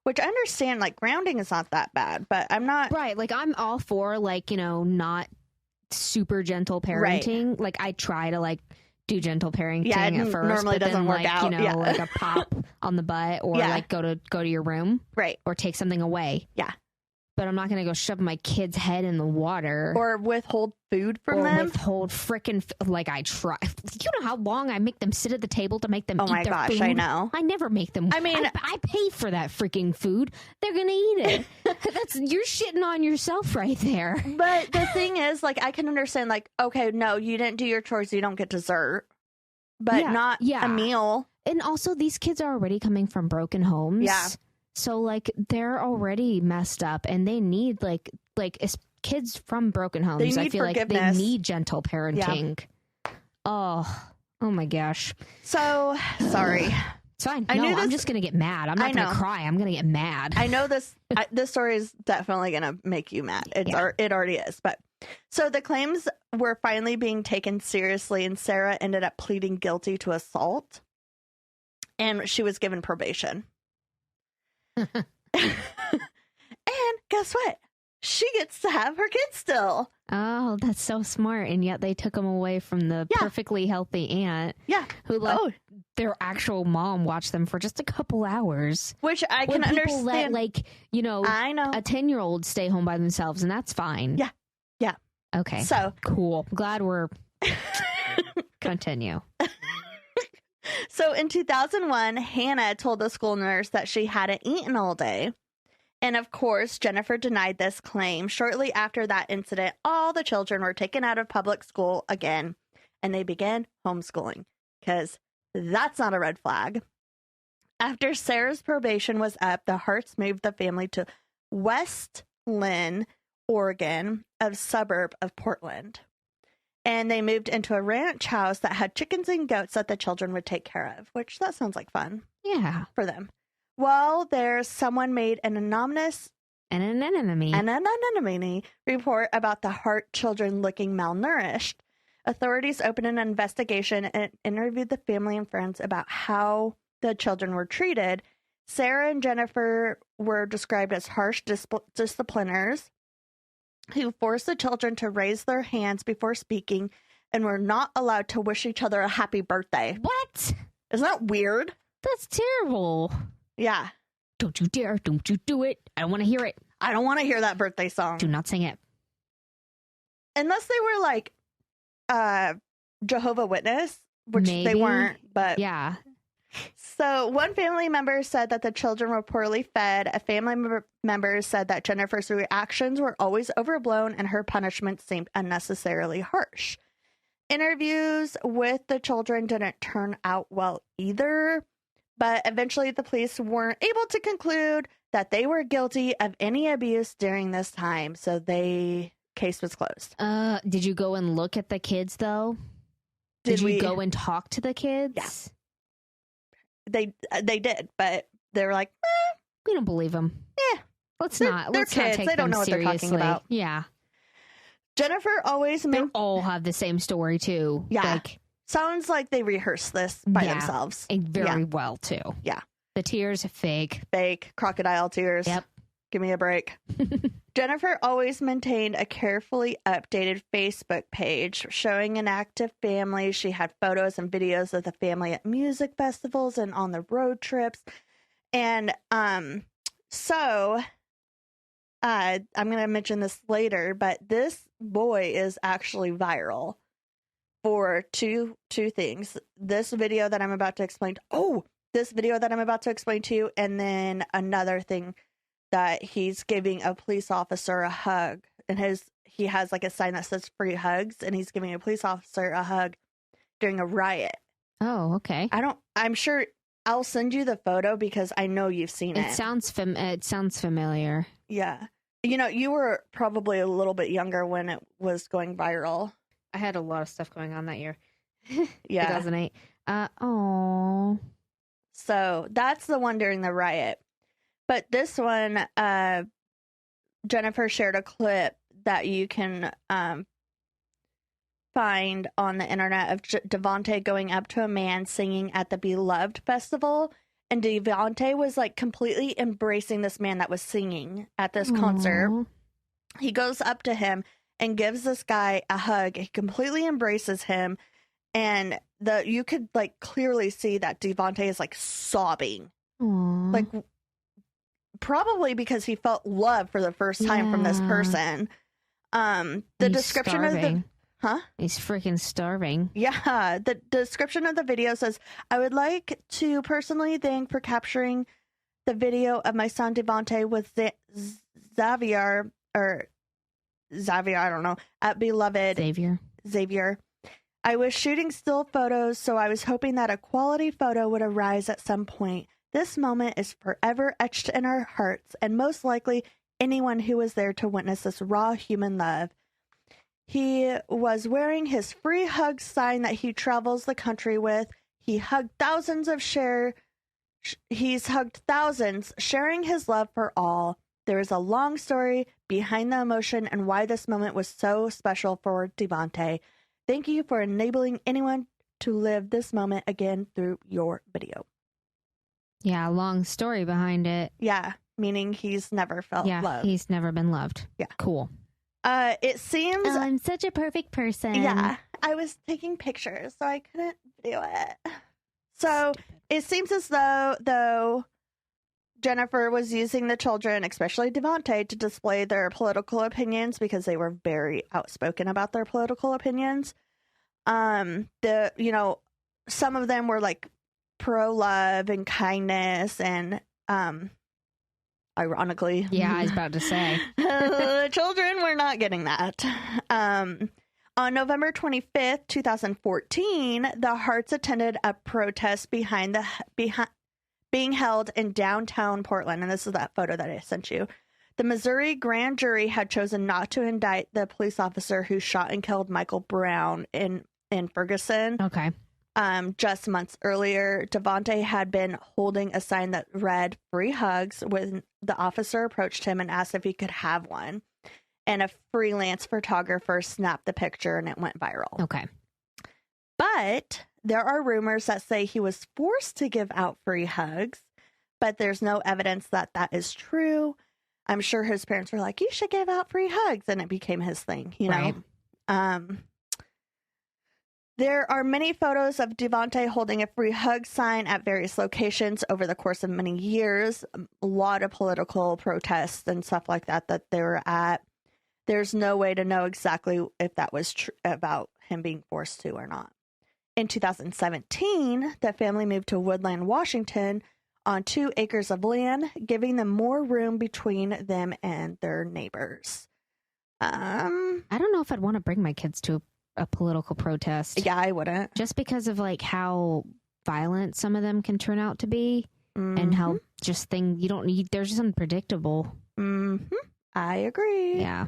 Which I understand, like, grounding is not that bad, but I'm not... Right, like, I'm all for, like, not super gentle parenting. Right. Like, I try to, like, do gentle parenting at first. Normally but doesn't then, work like, out. Like a pop on the butt, or like go to your room, right, or take something away. Yeah, but I'm not gonna go shove my kid's head in the water or withhold food from them. Or withhold freaking like I try. You know how long I make them sit at the table to make them eat their food? Oh my gosh, I know. I never make them. I mean, I pay for that freaking food. They're gonna eat it. You're shitting on yourself right there. But the thing is, like, I can understand, like, okay, no, you didn't do your chores, you don't get dessert. But not a meal. And also, these kids are already coming from broken homes. Yeah. So, like, they're already messed up, and they need, like kids from broken homes, I feel like they need gentle parenting. Yeah. Oh my gosh. So, sorry. It's fine. I'm just going to get mad. I'm not going to cry. I'm going to get mad. I know this story is definitely going to make you mad. It already is, but... So the claims were finally being taken seriously, and Sarah ended up pleading guilty to assault, and she was given probation. And guess what? She gets to have her kids still. Oh, that's so smart. And yet they took them away from the perfectly healthy aunt. Yeah. Who let their actual mom watch them for just a couple hours. Which I can understand. Let, like, I know. A 10-year-old stay home by themselves, and that's fine. Yeah. Yeah. Okay. So cool. Glad we're continue. So in 2001, Hannah told the school nurse that she hadn't eaten all day. And of course, Jennifer denied this claim. Shortly after that incident, all the children were taken out of public school again, and they began homeschooling, because that's not a red flag. After Sarah's probation was up, the Harts moved the family to West Lynn, Oregon, a suburb of Portland. And they moved into a ranch house that had chickens and goats that the children would take care of, which that sounds like fun. Yeah. For them. Well, someone made an anonymous report about the Hart children looking malnourished. Authorities opened an investigation and interviewed the family and friends about how the children were treated. Sarah and Jennifer were described as harsh discipliners who forced the children to raise their hands before speaking and were not allowed to wish each other a happy birthday. What? Isn't that weird? That's terrible. Yeah. Don't you dare. Don't you do it. I don't want to hear it. I don't want to hear that birthday song. Do not sing it. Unless they were like Jehovah's Witness, which they weren't, but... Yeah. So one family member said that the children were poorly fed. A family member said that Jennifer's reactions were always overblown and her punishment seemed unnecessarily harsh. Interviews with the children didn't turn out well either, but eventually the police weren't able to conclude that they were guilty of any abuse during this time, so case was closed. Did you go and look at the kids, though? Did you go and talk to the kids? Yes. They did, but they were like, we don't believe them. Yeah. Let's not take kids. They don't know what seriously. They're talking about. Yeah. Jennifer always They all have the same story, too. Yeah. Like, sounds like they rehearsed this by themselves. and very well, too. Yeah. The tears are fake. Fake. Crocodile tears. Yep. Give me a break. Jennifer always maintained a carefully updated Facebook page showing an active family. She had photos and videos of the family at music festivals and on the road trips. And so I'm going to mention this later, but this boy is actually viral for two things. This video that I'm about to explain to you, and then another thing that he's giving a police officer a hug, and he has like a sign that says free hugs, and he's giving a police officer a hug during a riot. Oh, okay. I'm sure I'll send you the photo because I know you've seen it. It sounds familiar. Yeah. You know, you were probably a little bit younger when it was going viral. I had a lot of stuff going on that year. Yeah. 2008. Oh. So that's the one during the riot. But this one, Jennifer shared a clip that you can find on the internet of Devontae going up to a man singing at the Beloved Festival. And Devontae was like completely embracing this man that was singing at this concert. He goes up to him and gives this guy a hug. He completely embraces him. And you could like clearly see that Devontae is like sobbing. Aww. Like, probably because he felt love for the first time from this person. The He's description starving. of He's freaking starving. Yeah, the description of the video says, "I would like to personally thank for capturing the video of my son Devontae with Xavier, I don't know, at Beloved Xavier. I was shooting still photos, so I was hoping that a quality photo would arise at some point. This moment is forever etched in our hearts, and most likely anyone who was there to witness this raw human love. He was wearing his free hug sign that he travels the country with. He's hugged thousands, sharing his love for all. There is a long story behind the emotion and why this moment was so special for Devontae. Thank you for enabling anyone to live this moment again through your video." Yeah, long story behind it. Yeah, meaning he's never felt love. Yeah, he's never been loved. Yeah. Cool. It seems... I'm such a perfect person. Yeah, I was taking pictures, so I couldn't do it. So, it seems as though Jennifer was using the children, especially Devontae, to display their political opinions because they were very outspoken about their political opinions. Some of them were like pro-love and kindness, and ironically, Yeah, I was about to say. the children were not getting that. On November 25th, 2014, the Harts attended a protest being held in downtown Portland, and this is that photo that I sent you. The Missouri grand jury had chosen not to indict the police officer who shot and killed Michael Brown in Ferguson. Okay. Just months earlier, Devontae had been holding a sign that read "Free Hugs" when the officer approached him and asked if he could have one. And a freelance photographer snapped the picture and it went viral. Okay. But there are rumors that say he was forced to give out free hugs, but there's no evidence that that is true. I'm sure his parents were like, "You should give out free hugs," and it became his thing, you know? Right. There are many photos of Devontae holding a free hug sign at various locations over the course of many years. A lot of political protests and stuff like that they were at. There's no way to know exactly if that was true about him being forced to or not. In 2017, the family moved to Woodland, Washington on 2 acres of land, giving them more room between them and their neighbors. I don't know if I'd want to bring my kids to a political protest. Yeah, I wouldn't. Just because of like how violent some of them can turn out to be, and how they're just unpredictable. I agree. Yeah.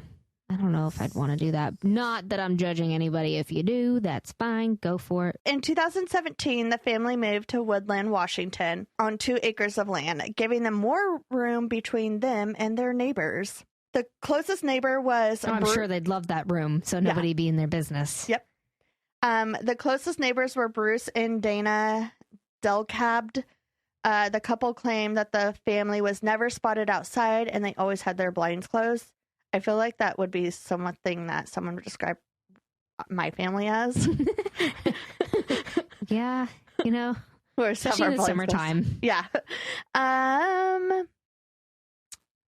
I don't know if I'd want to do that. Not that I'm judging anybody. If you do, that's fine. Go for it. In 2017, the family moved to Woodland, Washington on 2 acres of land, giving them more room between them and their neighbors. The closest neighbor was... I'm sure they'd love that room, so nobody be in their business. Yep. The closest neighbors were Bruce and Dana Delcabd. The couple claimed that the family was never spotted outside and they always had their blinds closed. I feel like that would be something that someone would describe my family as. Yeah, you know, especially in the summertime. Yeah.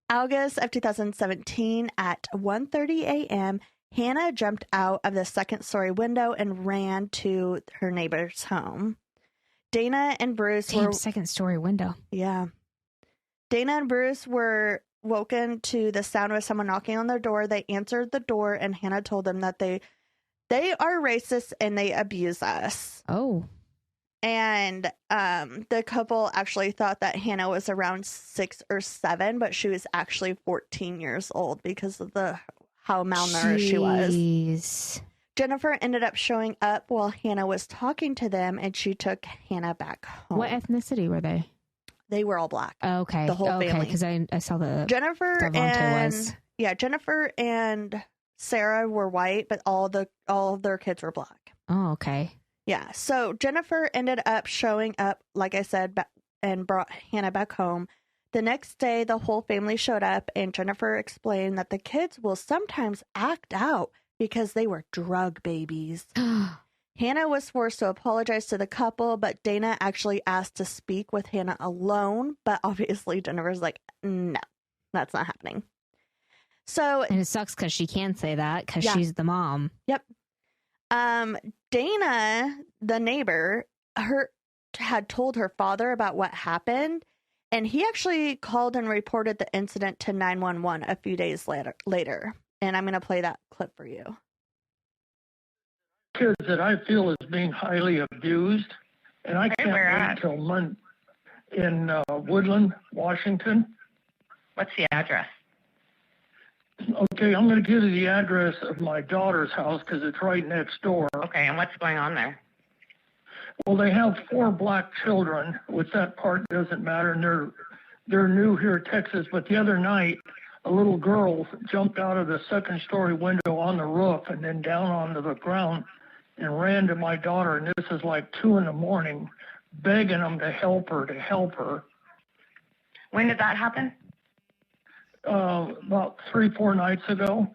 August of 2017 at 1:30 a.m., Hannah jumped out of the second-story window and ran to her neighbor's home. Dana and Bruce were... second-story window. Yeah. Dana and Bruce were woken to the sound of someone knocking on their door. They answered the door, and Hannah told them that they are racist and they abuse us. Oh. And the couple actually thought that Hannah was around 6 or 7, but she was actually 14 years old because of how malnourished she was. Jennifer ended up showing up while Hannah was talking to them, and she took Hannah back home. What ethnicity were they? They were all black. Oh, okay. The whole family. Because I saw Jennifer and Sarah were white, but all of their kids were black. Oh, okay. Yeah. So Jennifer ended up showing up, like I said, and brought Hannah back home. The next day, the whole family showed up, and Jennifer explained that the kids will sometimes act out because they were drug babies. Hannah was forced to apologize to the couple, but Dana actually asked to speak with Hannah alone. But obviously, Jennifer's like, no, that's not happening. And it sucks because she can't say that because she's the mom. Yep. Dana, the neighbor, had told her father about what happened, and he actually called and reported the incident to 911 a few days later. And I'm going to play that clip for you. Kids that I feel is being highly abused, and I can't wait until Monday in Woodland, Washington. What's the address? Okay, I'm going to give you the address of my daughter's house because it's right next door. Okay, and what's going on there? Well, they have 4 black children, which that part doesn't matter, and they're new here in Texas. But the other night, a little girl jumped out of the second-story window on the roof and then down onto the ground and ran to my daughter. And this is like 2 a.m, begging them to help her. When did that happen? About 3-4 nights ago.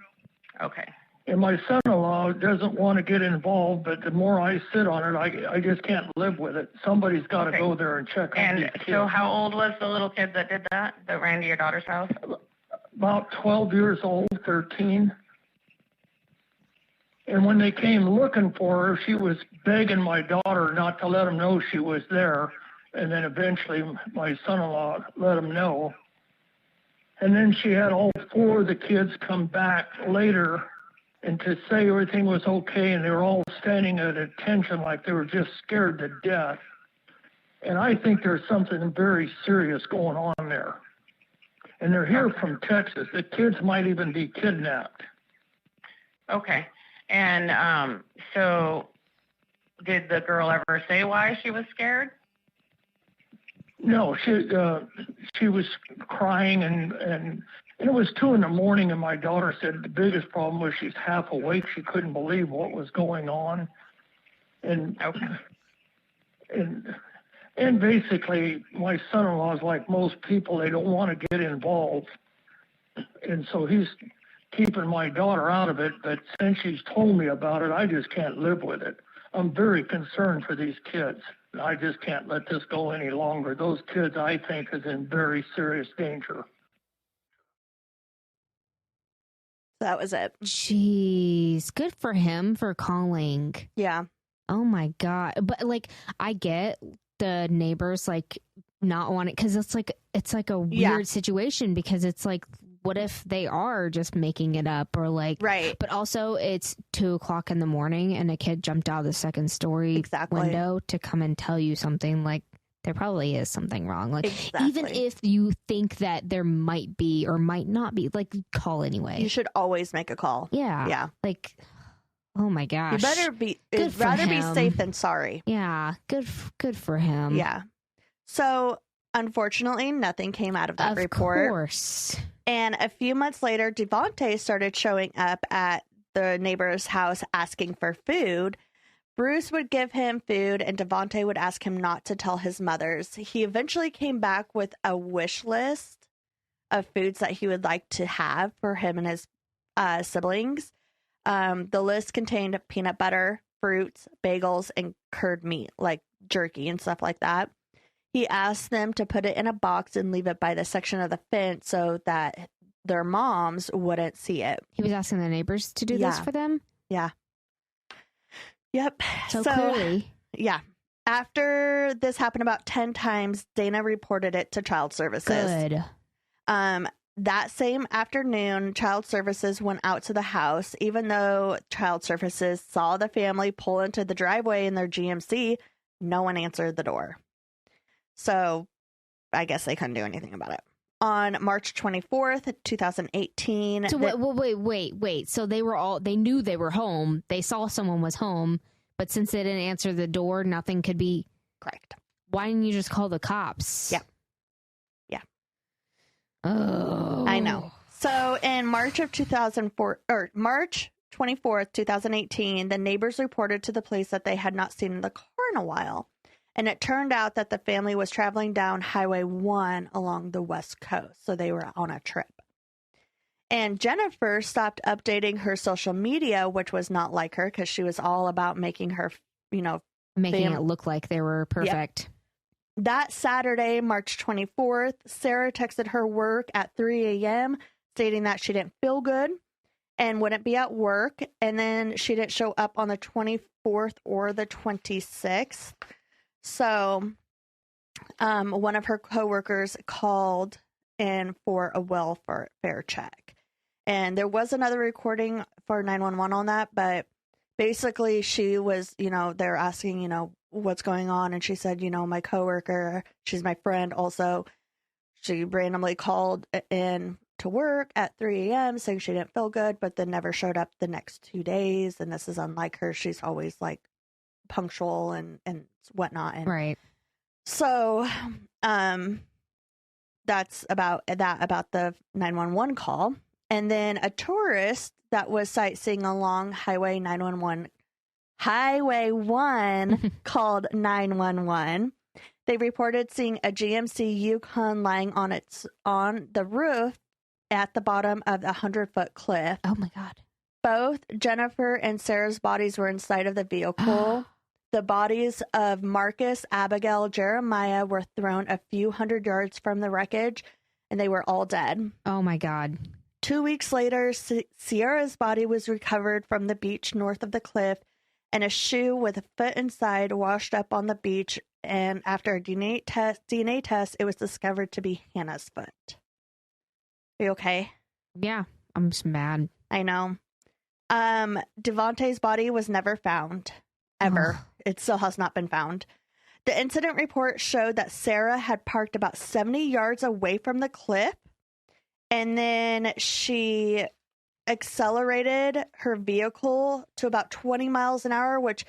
Okay. And my son-in-law doesn't want to get involved, but the more I sit on it, I just can't live with it. Somebody's got to go there and check on these kids. And so how old was the little kid that did that ran to your daughter's house? About 12 years old, 13. And when they came looking for her, she was begging my daughter not to let them know she was there. And then eventually my son-in-law let him know. And then she had all 4 of the kids come back later and to say everything was okay, and they were all standing at attention like they were just scared to death. And I think there's something very serious going on there. And they're here from Texas. The kids might even be kidnapped. Okay. And so did the girl ever say why she was scared? No, she was crying, and it was 2 a.m, and my daughter said the biggest problem was she's half awake. She couldn't believe what was going on. And and basically, my son-in-law is like most people. They don't want to get involved. And so he's keeping my daughter out of it. But since she's told me about it, I just can't live with it. I'm very concerned for these kids. I just can't let this go any longer. Those kids, I think, is in very serious danger. That was it. Jeez. Good for him for calling. Yeah. Oh, my God. But, like, I get the neighbors, like, not wanting, because it's like a weird situation, because it's like, what if they are just making it up, or like, right? But also it's 2:00 in the morning and a kid jumped out of the second story window to come and tell you something. Like, there probably is something wrong. Like, even if you think that there might be or might not be, like, call anyway. You should always make a call. Yeah. Yeah. Like, oh my gosh. You better be, rather be safe than sorry. Yeah. Good for him. Yeah. So, Unfortunately, nothing came out of that Of report. course. And a few months later, Devontae started showing up at the neighbor's house asking for food. Bruce would give him food, and Devontae would ask him not to tell his mothers. He eventually came back with a wish list of foods that he would like to have for him and his siblings. The list contained peanut butter, fruits, bagels, and cured meat, like jerky and stuff like that. He asked them to put it in a box and leave it by the section of the fence so that their moms wouldn't see it. He was asking the neighbors to do this for them? Yeah. Yep. So clearly. Yeah. After this happened about 10 times, Dana reported it to Child Services. Good. That same afternoon, Child Services went out to the house. Even though Child Services saw the family pull into the driveway in their GMC, no one answered the door. So I guess they couldn't do anything about it. On March 24th, 2018. So wait. So they knew they were home. They saw someone was home, but since they didn't answer the door, nothing could be. Correct. Why didn't you just call the cops? Yeah. Oh. I know. So in March 24th, 2018, the neighbors reported to the police that they had not seen the car in a while. And it turned out that the family was traveling down Highway 1 along the West Coast. So they were on a trip. And Jennifer stopped updating her social media, which was not like her because she was all about making her, making it look like they were perfect. Yep. That Saturday, March 24th, Sarah texted her work at 3 a.m. stating that she didn't feel good and wouldn't be at work. And then she didn't show up on the 24th or the 26th. So one of her coworkers called in for a welfare check. And there was another recording for 911 on that, but basically she was, they're asking, what's going on. And she said, my coworker, she's my friend also, she randomly called in to work at 3 a.m. saying she didn't feel good, but then never showed up the next 2 days. And this is unlike her. She's always like punctual and whatnot. And right. So that's about the 911 call. And then a tourist that was sightseeing along Highway 1 called 911. They reported seeing a GMC Yukon lying on the roof at the bottom of the 100-foot cliff. Oh my God. Both Jennifer and Sarah's bodies were inside of the vehicle. The bodies of Marcus, Abigail, Jeremiah were thrown a few hundred yards from the wreckage, and they were all dead. Oh my God. 2 weeks later, Sierra's body was recovered from the beach north of the cliff, and a shoe with a foot inside washed up on the beach. And after a DNA test, it was discovered to be Hannah's foot. Are you okay? Yeah, I'm just mad. I know. Devontae's body was never found, ever. It still has not been found. The incident report showed that Sarah had parked about 70 yards away from the cliff, and then she accelerated her vehicle to about 20 miles an hour, which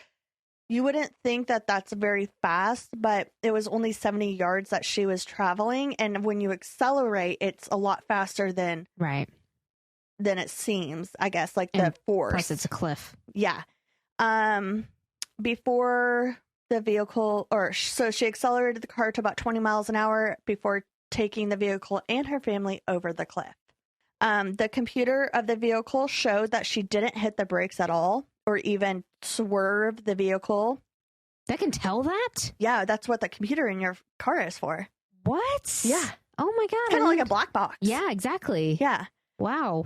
you wouldn't think that that's very fast, but it was only 70 yards that she was traveling. And when you accelerate, it's a lot faster than it seems, I guess, like the force. Plus it's a cliff. Yeah. Before the vehicle, so she accelerated the car to about 20 miles an hour before taking the vehicle and her family over the cliff. The computer of the vehicle showed that she didn't hit the brakes at all or even swerve the vehicle. That can tell that? Yeah, that's what the computer in your car is for. What? Yeah. Oh my God. Kind of like a black box. Yeah, exactly. Yeah. Wow.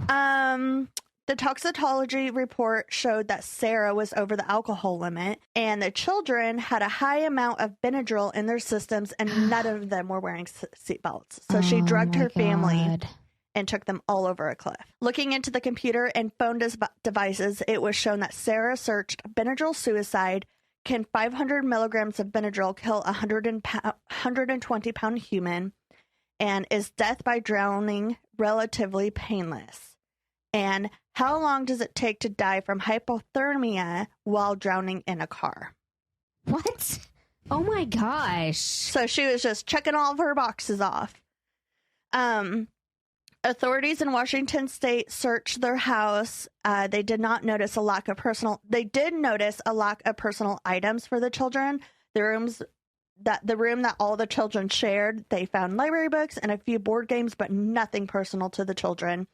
The toxicology report showed that Sarah was over the alcohol limit, and the children had a high amount of Benadryl in their systems, and none of them were wearing seatbelts. So she drugged her family and took them all over a cliff. Looking into the computer and phone devices, it was shown that Sarah searched Benadryl suicide. Can 500 milligrams of Benadryl kill a 120-pound human? And is death by drowning relatively painless? And how long does it take to die from hypothermia while drowning in a car? What? Oh my gosh. So she was just checking all of her boxes off. Authorities in Washington state searched their house. They did not notice a lack of personal. They did notice a lack of personal items for the children. The room that all the children shared, they found library books and a few board games, but nothing personal to the children.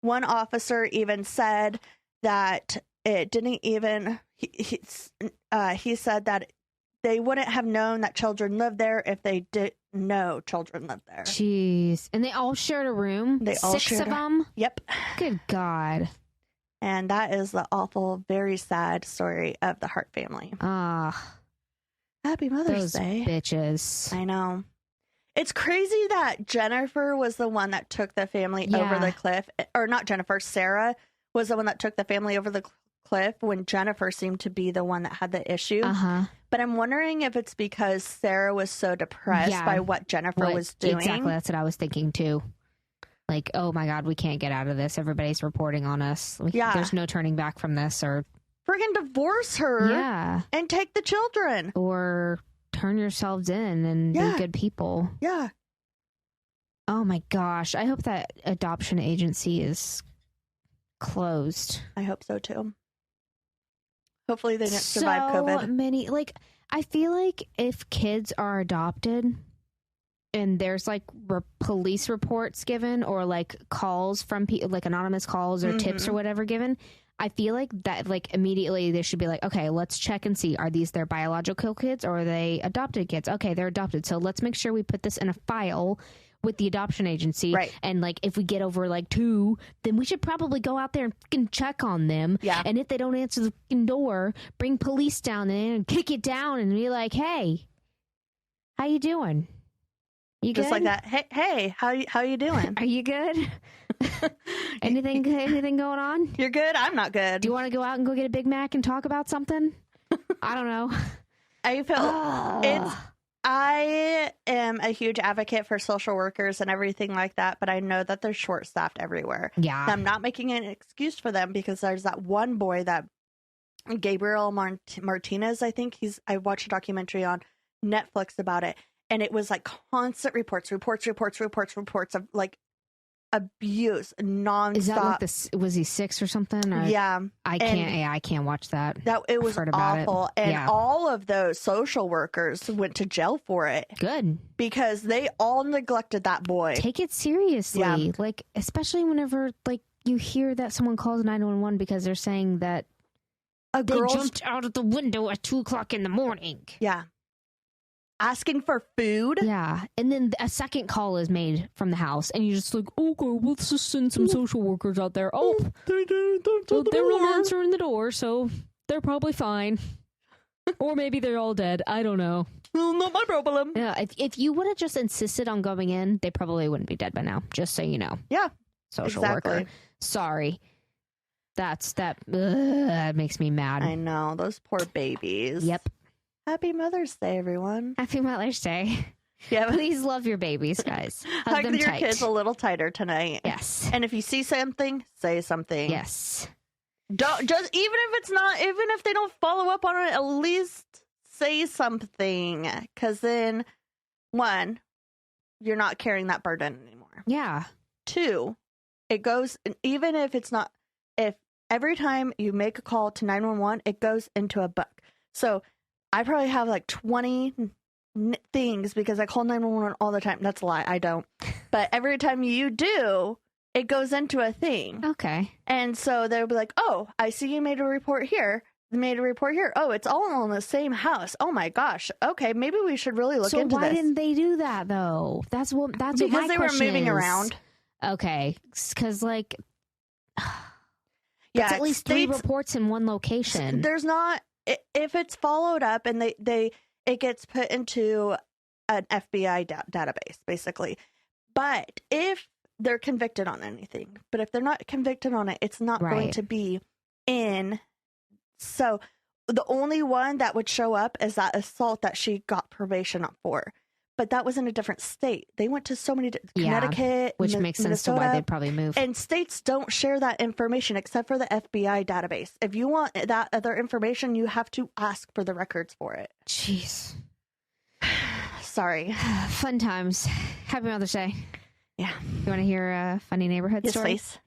One officer even said that it didn't even. He said that they wouldn't have known that children lived there if they didn't know children lived there. Jeez. And they all shared a room? They all 6 of them? Yep. Good God. And that is the awful, very sad story of the Hart family. Happy Mother's Those Day. bitches. I know. It's crazy that Jennifer was the one that took the family over the cliff. Or not Jennifer, Sarah was the one that took the family over the cliff when Jennifer seemed to be the one that had the issue. But I'm wondering if it's because Sarah was so depressed by what Jennifer was doing. Exactly. That's what I was thinking too. Like, oh my God, we can't get out of this. Everybody's reporting on us. There's no turning back from this. Or friggin' divorce her and take the children. Or turn yourselves in and be good people. Yeah. Oh my gosh. I hope that adoption agency is closed. I hope so too. Hopefully they didn't survive COVID. I feel like if kids are adopted and there's like police reports given or like calls from people, like anonymous calls or tips or whatever given, I feel like that like immediately they should be like, okay, let's check and see, are these their biological kids or are they adopted kids? Okay, they're adopted. So let's make sure we put this in a file with the adoption agency. Right. And like if we get over like 2, then we should probably go out there and fucking check on them. Yeah. And if they don't answer the fucking door, bring police down there and kick it down and be like, hey, how you doing? You just good? Like that. Hey, how you doing? Are you good? anything going on? You're good? I'm not good. Do you want to go out and go get a Big Mac and talk about something? I don't know. I am a huge advocate for social workers and everything like that, but I know that they're short-staffed everywhere. Yeah. I'm not making an excuse for them because there's that one boy that Gabriel Martinez, I think I watched a documentary on Netflix about it, and it was like constant reports of like abuse nonstop. Is that like was he 6 or something? Or? Yeah. I can't watch that. It was awful. And all of those social workers went to jail for it. Good. Because they all neglected that boy. Take it seriously. Yeah. Like, especially whenever like you hear that someone calls 911 because they're saying that they jumped out of the window at 2:00 in the morning. Yeah. Asking for food. Yeah. And then a second call is made from the house and you're just like, okay, we'll just send some social workers out there. Oh, they're not answering the door, so they're probably fine. Or maybe they're all dead. I don't know. Well, not my problem. Yeah. If you would have just insisted on going in, they probably wouldn't be dead by now. Just so you know. Yeah. Social worker. Sorry. That makes me mad. I know. Those poor babies. Yep. Happy Mother's Day, everyone. Happy Mother's Day. Yeah. Please love your babies, guys. Hug your kids a little tighter tonight. Yes. And if you see something, say something. Yes. Don't just even if they don't follow up on it, at least say something. Because then, 1, you're not carrying that burden anymore. Yeah. 2, it goes, even if it's not, if every time you make a call to 911, it goes into a book. So I probably have like 20 things because I call 911 all the time. That's a lie. I don't. But every time you do, it goes into a thing. Okay. And so they'll be like, oh, I see you made a report here. Oh, it's all in the same house. Oh my gosh. Okay, maybe we should really look into this. So why didn't they do that though? That's what my question is. Because they were moving around. Okay. Because like, yeah, it's at least 3 reports in one location. There's not. If it's followed up and it gets put into an FBI database, basically. But if they're convicted on anything, but if they're not convicted on it, it's not going to be in. So the only one that would show up is that assault that she got probation up for. But that was in a different state. They went to so many Connecticut, which makes sense to why they'd probably move. And states don't share that information except for the FBI database. If you want that other information, you have to ask for the records for it. Jeez. sorry. Fun times. Happy Mother's Day. Yeah. You want to hear a funny neighborhood Yes, story? please.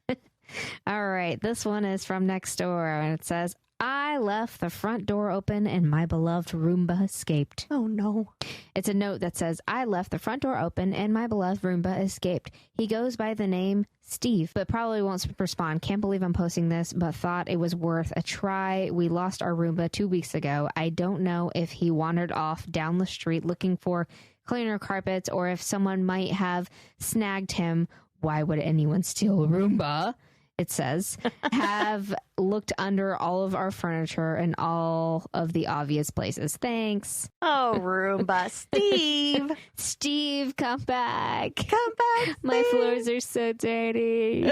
All right. This one is from next door, and it says, I left the front door open and my beloved Roomba escaped. Oh, no. It's a note that says, I left the front door open and my beloved Roomba escaped. He goes by the name Steve, but probably won't respond. Can't believe I'm posting this, but thought it was worth a try. We lost our Roomba 2 weeks ago. I don't know if he wandered off down the street looking for cleaner carpets or if someone might have snagged him. Why would anyone steal a Roomba? It says, have looked under all of our furniture and all of the obvious places. Thanks. Oh, Roomba. Steve. Steve, come back. Come back, My Steve. floors are so dirty.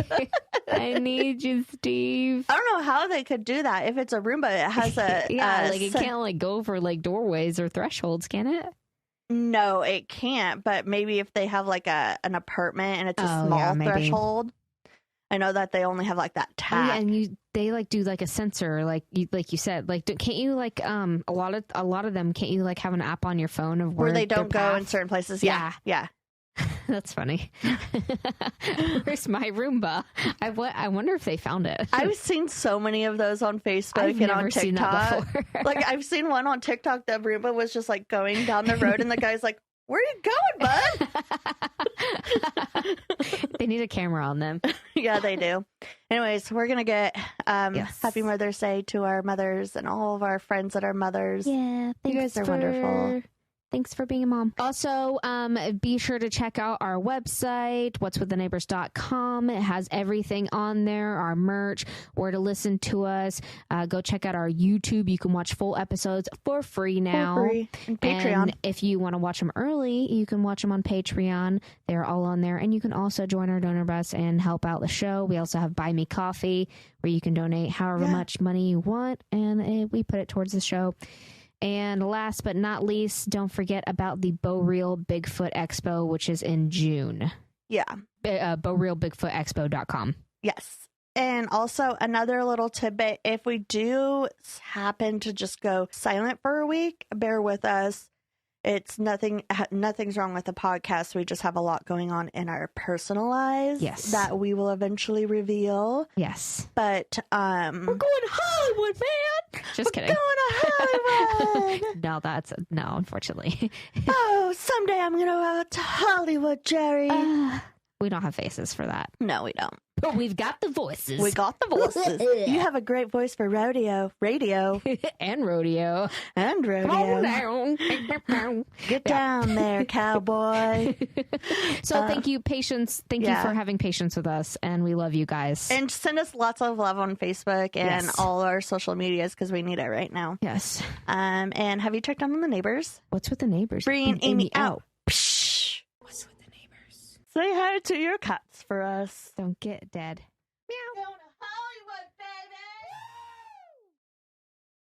I need you, Steve. I don't know how they could do that. If it's a Roomba, it has a... Yeah, like it can't like go for like doorways or thresholds, can it? No, it can't. But maybe if they have like an apartment and it's a Oh, small yeah, maybe. threshold... I know that they only have like that Oh, tap. yeah, and they like do like a sensor, like you said, like can't you like a lot of them can't you like have an app on your phone of where they their don't go path? in certain places. Yeah. That's funny. Where's my Roomba? I wonder if they found it. I've seen so many of those on Facebook I've and never on seen that TikTok. before. Like I've seen one on TikTok. The Roomba was just like going down the road, and the guy's like, "Where are you going, bud?" They need a camera on them. Yeah, they do. Anyways, we're gonna get Yes. Happy Mother's Day to our mothers and all of our friends that are mothers. Yeah, You guys are wonderful. Thanks for being a mom. Also, be sure to check out our website, what'swiththeneighbors.com. It has everything on there, our merch, where to listen to us. Go check out our YouTube. You can watch full episodes for free now. For free. And Patreon. And if you want to watch them early, you can watch them on Patreon. They're all on there. And you can also join our donor bus and help out the show. We also have Buy Me Coffee, where you can donate however much money you want, and we put it towards the show. And last but not least, don't forget about the Boreal Bigfoot Expo, which is in June. Yeah. BorealBigfootExpo.com. Yes. And also another little tidbit, if we do happen to just go silent for a week, bear with us. It's nothing's wrong with the podcast. We just have a lot going on in our personal lives that we will eventually reveal. Yes. But we're going to Hollywood, man. Just kidding. We're going to Hollywood. No, unfortunately. Oh, someday I'm going to go out to Hollywood, Jerry. We don't have faces for that. No, we don't. But we've got the voices. We got the voices. You have a great voice for radio. And rodeo. And rodeo. Come on down. Get down there, cowboy. So thank you, patience. Thank you for having patience with us, and we love you guys. And send us lots of love on Facebook and all our social medias because we need it right now. Yes. And have you checked on the neighbors? What's with the neighbors? Bring Amy out. Psh. What's with the neighbors? Say hi to your cats for us. Don't get dead. Meow.